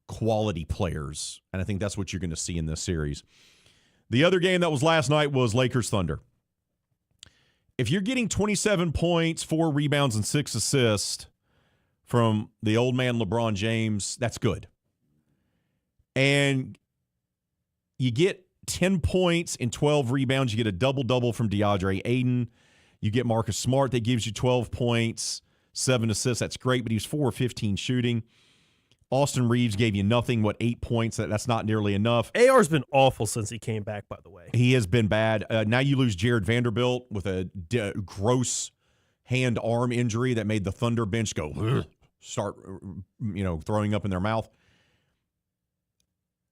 quality players. And I think that's what you're going to see in this series. The other game that was last night was Lakers Thunder. If you're getting 27 points, 4 rebounds, and 6 assists from the old man LeBron James, that's good. And you get 10 points and 12 rebounds. You get a double-double from DeAndre Ayton. You get Marcus Smart that gives you 12 points, 7 assists. That's great, but he was 4 of 15 shooting. Austin Reeves gave you nothing, 8 points? That's not nearly enough. AR's been awful since he came back, by the way. He has been bad. Now you lose Jared Vanderbilt with a gross hand-arm injury that made the Thunder bench go, start throwing up in their mouth.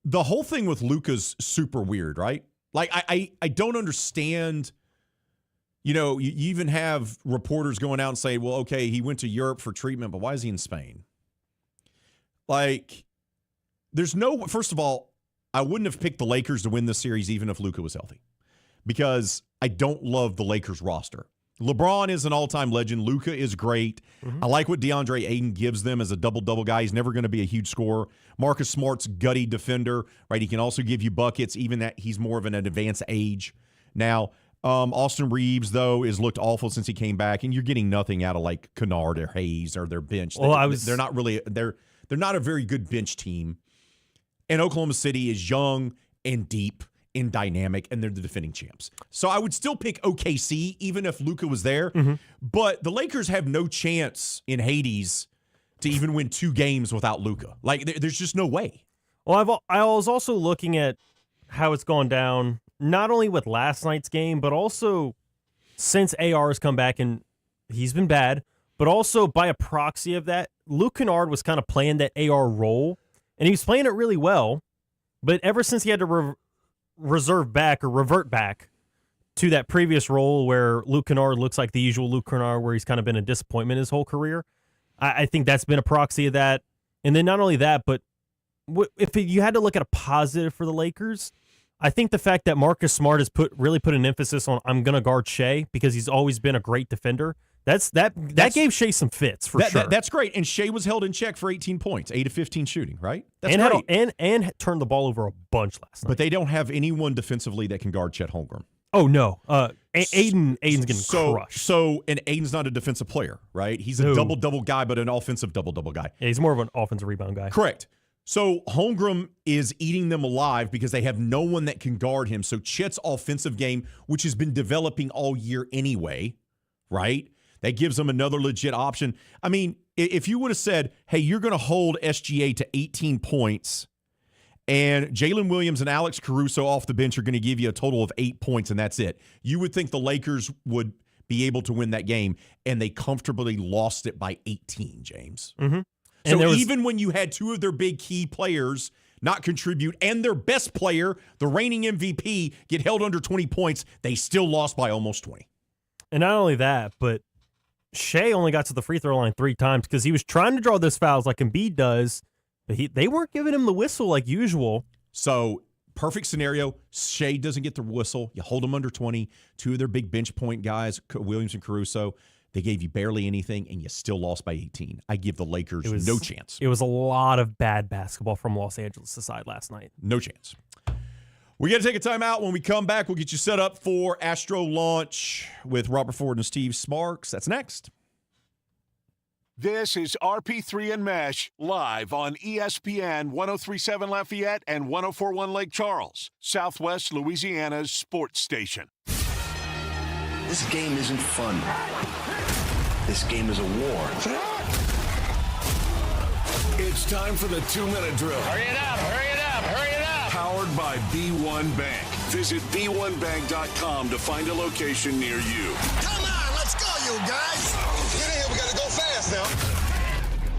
The whole thing with Luka's super weird, right? Like, I don't understand. You even have reporters going out and say, well, okay, he went to Europe for treatment, but why is he in Spain? Like, first of all, I wouldn't have picked the Lakers to win this series even if Luka was healthy because I don't love the Lakers roster. LeBron is an all-time legend. Luka is great. I like what DeAndre Ayton gives them as a double-double guy. He's never going to be a huge scorer. Marcus Smart's gutty defender, right? He can also give you buckets, even that he's more of an advanced age. Now, Austin Reeves, though, has looked awful since he came back, and you're getting nothing out of, like, Kennard or Hayes or their bench. They're not really – they're not a very good bench team. And Oklahoma City is young and deep and dynamic, and they're the defending champs. So I would still pick OKC, even if Luka was there. But the Lakers have no chance in Hades to even win 2 games without Luka. Like, there's just no way. Well, I was also looking at how it's gone down, not only with last night's game, but also since AR has come back, and he's been bad, but also by a proxy of that, Luke Kennard was kind of playing that AR role, and he was playing it really well, but ever since he had to revert back to that previous role where Luke Kennard looks like the usual Luke Kennard, where he's kind of been a disappointment his whole career, I think that's been a proxy of that. And then not only that, but if you had to look at a positive for the Lakers, I think the fact that Marcus Smart has really put an emphasis on I'm going to guard Shea because he's always been a great defender. That gave Shea some fits for sure. That's great. And Shea was held in check for 18 points, 8 of 15 shooting, right? That's great. And turned the ball over a bunch last night. But they don't have anyone defensively that can guard Chet Holmgren. Oh, no. Aiden's getting crushed. And Aiden's not a defensive player, right? He's a double-double guy, but an offensive double-double guy. Yeah, he's more of an offensive rebound guy. Correct. So Holmgren is eating them alive because they have no one that can guard him. So Chet's offensive game, which has been developing all year anyway, right? That gives them another legit option. I mean, if you would have said, hey, you're going to hold SGA to 18 points and Jalen Williams and Alex Caruso off the bench are going to give you a total of 8 points and that's it, you would think the Lakers would be able to win that game, and they comfortably lost it by 18, James. So even when you had 2 of their big key players not contribute and their best player, the reigning MVP, get held under 20 points, they still lost by almost 20. And not only that, but Shea only got to the free throw line 3 times because he was trying to draw those fouls like Embiid does, but they weren't giving him the whistle like usual. So, perfect scenario, Shea doesn't get the whistle. You hold him under 20. 2 of their big bench point guys, Williams and Caruso, they gave you barely anything, and you still lost by 18. I give the Lakers no chance. It was a lot of bad basketball from Los Angeles aside last night. No chance. We got to take a timeout. When we come back, we'll get you set up for Astro Launch with Robert Ford and Steve Smarks. That's next. This is RP3 and Mesh live on ESPN 103.7 Lafayette and 104.1 Lake Charles, Southwest Louisiana's sports station. This game isn't fun. This game is a war. It's time for the 2-minute drill. Hurry it up, hurry it up, hurry it up. Powered by B1 Bank. Visit b1bank.com to find a location near you. Come on, let's go, you guys. Get in here, we gotta go fast now.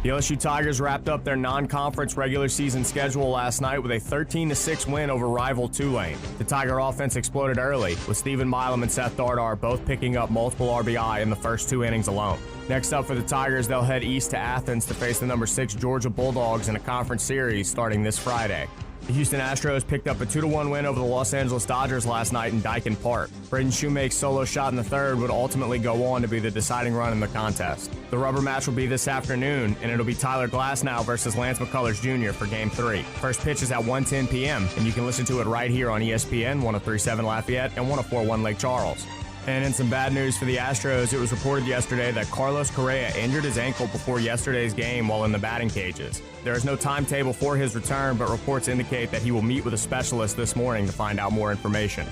The LSU Tigers wrapped up their non-conference regular season schedule last night with a 13-6 win over rival Tulane. The Tiger offense exploded early, with Stephen Milam and Seth Dardar both picking up multiple RBI in the first 2 innings alone. Next up for the Tigers, they'll head east to Athens to face the number 6 Georgia Bulldogs in a conference series starting this Friday. The Houston Astros picked up a 2-1 win over the Los Angeles Dodgers last night in Daikin Park. Braden Shoemake's solo shot in the third would ultimately go on to be the deciding run in the contest. The rubber match will be this afternoon, and it'll be Tyler Glasnow versus Lance McCullers Jr. for Game 3. First pitch is at 1:10 p.m., and you can listen to it right here on ESPN 103.7 Lafayette and 104.1 Lake Charles. And in some bad news for the Astros, it was reported yesterday that Carlos Correa injured his ankle before yesterday's game while in the batting cages. There is no timetable for his return, but reports indicate that he will meet with a specialist this morning to find out more information.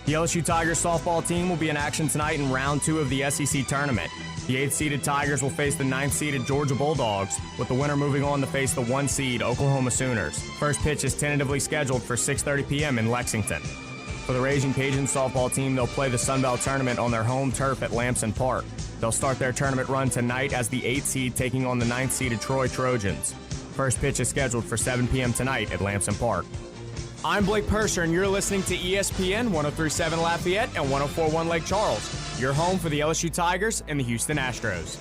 The LSU Tigers softball team will be in action tonight in round 2 of the SEC tournament. The 8th-seeded Tigers will face the 9th-seeded Georgia Bulldogs, with the winner moving on to face the 1-seed Oklahoma Sooners. First pitch is tentatively scheduled for 6:30 p.m. in Lexington. For the Raging Cajuns softball team, they'll play the Sun Belt Tournament on their home turf at Lamson Park. They'll start their tournament run tonight as the 8th seed taking on the 9th-seeded Troy Trojans. First pitch is scheduled for 7 p.m. tonight at Lamson Park. I'm Blake Purser, and you're listening to ESPN 103.7 Lafayette and 104.1 Lake Charles, your home for the LSU Tigers and the Houston Astros.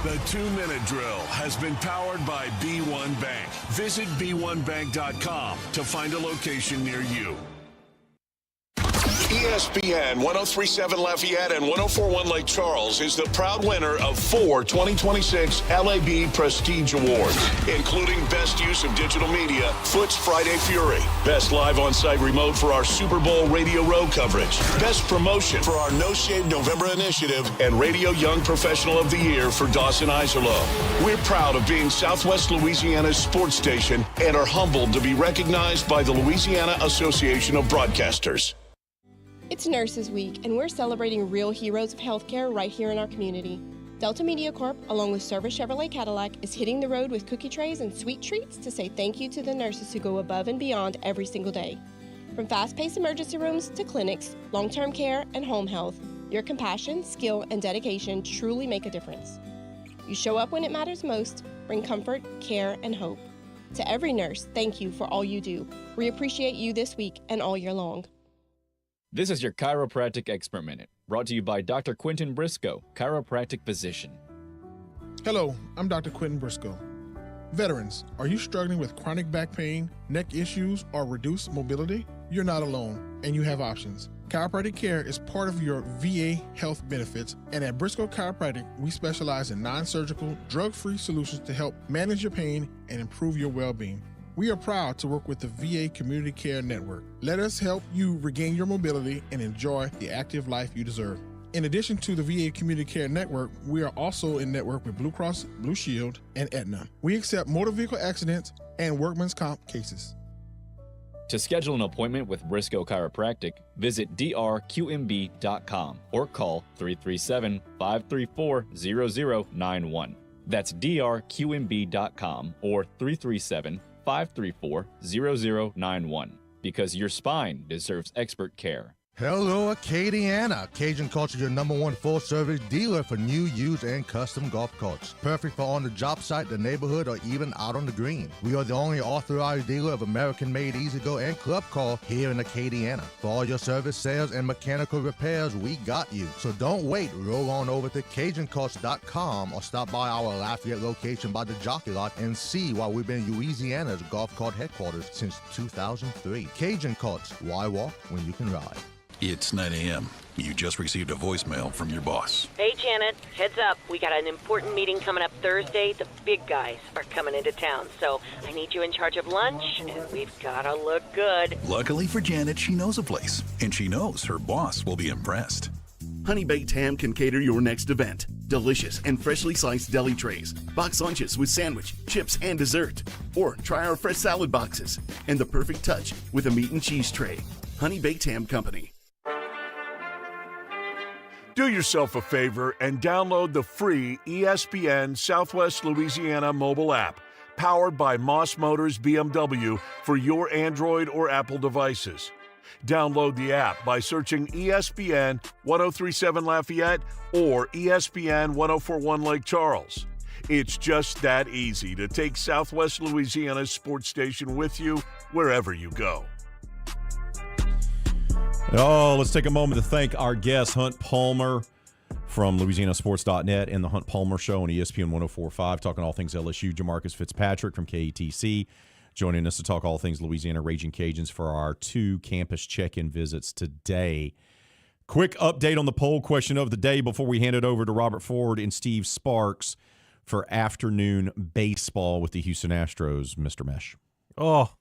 The 2-minute drill has been powered by B1 Bank. Visit b1bank.com to find a location near you. ESPN 103.7 Lafayette and 104.1 Lake Charles is the proud winner of 4 2026 LAB Prestige Awards, including Best Use of Digital Media, Foot's Friday Fury, Best Live On-Site Remote for our Super Bowl Radio Row coverage, Best Promotion for our No Shave November initiative, and Radio Young Professional of the Year for Dawson Iserloh. We're proud of being Southwest Louisiana's sports station and are humbled to be recognized by the Louisiana Association of Broadcasters. It's Nurses Week, and we're celebrating real heroes of healthcare right here in our community. Delta Media Corp, along with Service Chevrolet Cadillac, is hitting the road with cookie trays and sweet treats to say thank you to the nurses who go above and beyond every single day. From fast-paced emergency rooms to clinics, long-term care, and home health, your compassion, skill, and dedication truly make a difference. You show up when it matters most, bring comfort, care, and hope. To every nurse, thank you for all you do. We appreciate you this week and all year long. This is your Chiropractic Expert Minute, brought to you by Dr. Quentin Briscoe, chiropractic physician. Hello, I'm Dr. Quentin Briscoe. Veterans, are you struggling with chronic back pain, neck issues, or reduced mobility? You're not alone, and you have options. Chiropractic care is part of your VA health benefits, and at Briscoe Chiropractic, we specialize in non-surgical, drug-free solutions to help manage your pain and improve your well-being. We are proud to work with the VA Community Care Network. Let us help you regain your mobility and enjoy the active life you deserve. In addition to the VA Community Care Network, we are also in network with Blue Cross Blue Shield and Aetna. We accept motor vehicle accidents and workman's comp cases. To schedule an appointment with Briscoe Chiropractic, visit drqmb.com or call 337-534-0091. That's drqmb.com or 337-534-0091, because your spine deserves expert care. Hello, Acadiana. Cajun Carts is your #1 full-service dealer for new, used, and custom golf carts. Perfect for on the job site, the neighborhood, or even out on the green. We are the only authorized dealer of American-made E-Z-GO and Club Car here in Acadiana. For all your service, sales, and mechanical repairs, we got you. So don't wait. Roll on over to CajunCarts.com or stop by our Lafayette location by the Jockey Lot and see why we've been Louisiana's golf cart headquarters since 2003. Cajun Carts. Why walk when you can ride? It's 9 a.m. You just received a voicemail from your boss. Hey, Janet. Heads up. We got an important meeting coming up Thursday. The big guys are coming into town, so I need you in charge of lunch, and we've got to look good. Luckily for Janet, she knows a place, and she knows her boss will be impressed. Honey Baked Ham can cater your next event. Delicious and freshly sliced deli trays, box lunches with sandwich, chips, and dessert. Or try our fresh salad boxes and the perfect touch with a meat and cheese tray. Honey Baked Ham Company. Do yourself a favor and download the free ESPN Southwest Louisiana mobile app, powered by Moss Motors BMW for your Android or Apple devices. Download the app by searching ESPN 1037 Lafayette or ESPN 1041 Lake Charles. It's just that easy to take Southwest Louisiana's sports station with you wherever you go. Oh, let's take a moment to thank our guest, Hunt Palmer from LouisianaSports.net and the Hunt Palmer Show on ESPN 104.5, talking all things LSU. Jamarcus Fitzpatrick from KETC joining us to talk all things Louisiana Raging Cajuns for our 2 campus check-in visits today. Quick update on the poll question of the day before we hand it over to Robert Ford and Steve Sparks for afternoon baseball with the Houston Astros, Mr. Mesh. Oh,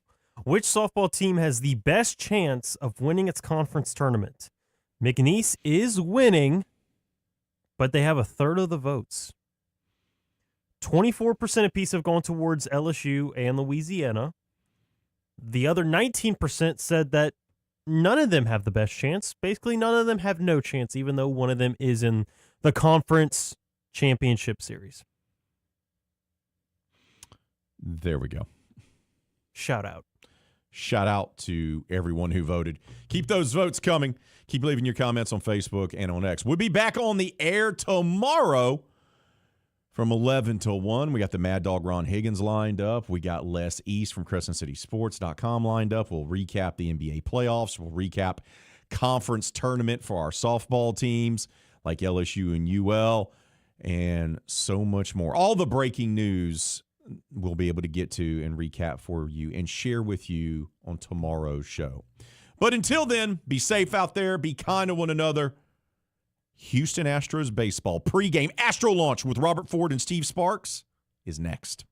which softball team has the best chance of winning its conference tournament? McNeese is winning, but they have a third of the votes. 24% apiece have gone towards LSU and Louisiana. The other 19% said that none of them have the best chance. Basically, none of them have no chance, even though one of them is in the conference championship series. There we go. Shout out. Shout out to everyone who voted. Keep those votes coming. Keep leaving your comments on Facebook and on X. We'll be back on the air tomorrow from 11 till 1. We got the Mad Dog Ron Higgins lined up. We got Les East from CrescentCitySports.com lined up. We'll recap the NBA playoffs. We'll recap conference tournament for our softball teams like LSU and UL and so much more. All the breaking news we'll be able to get to and recap for you and share with you on tomorrow's show. But until then, be safe out there. Be kind to one another. Houston Astros baseball pregame Astro launch with Robert Ford and Steve Sparks is next.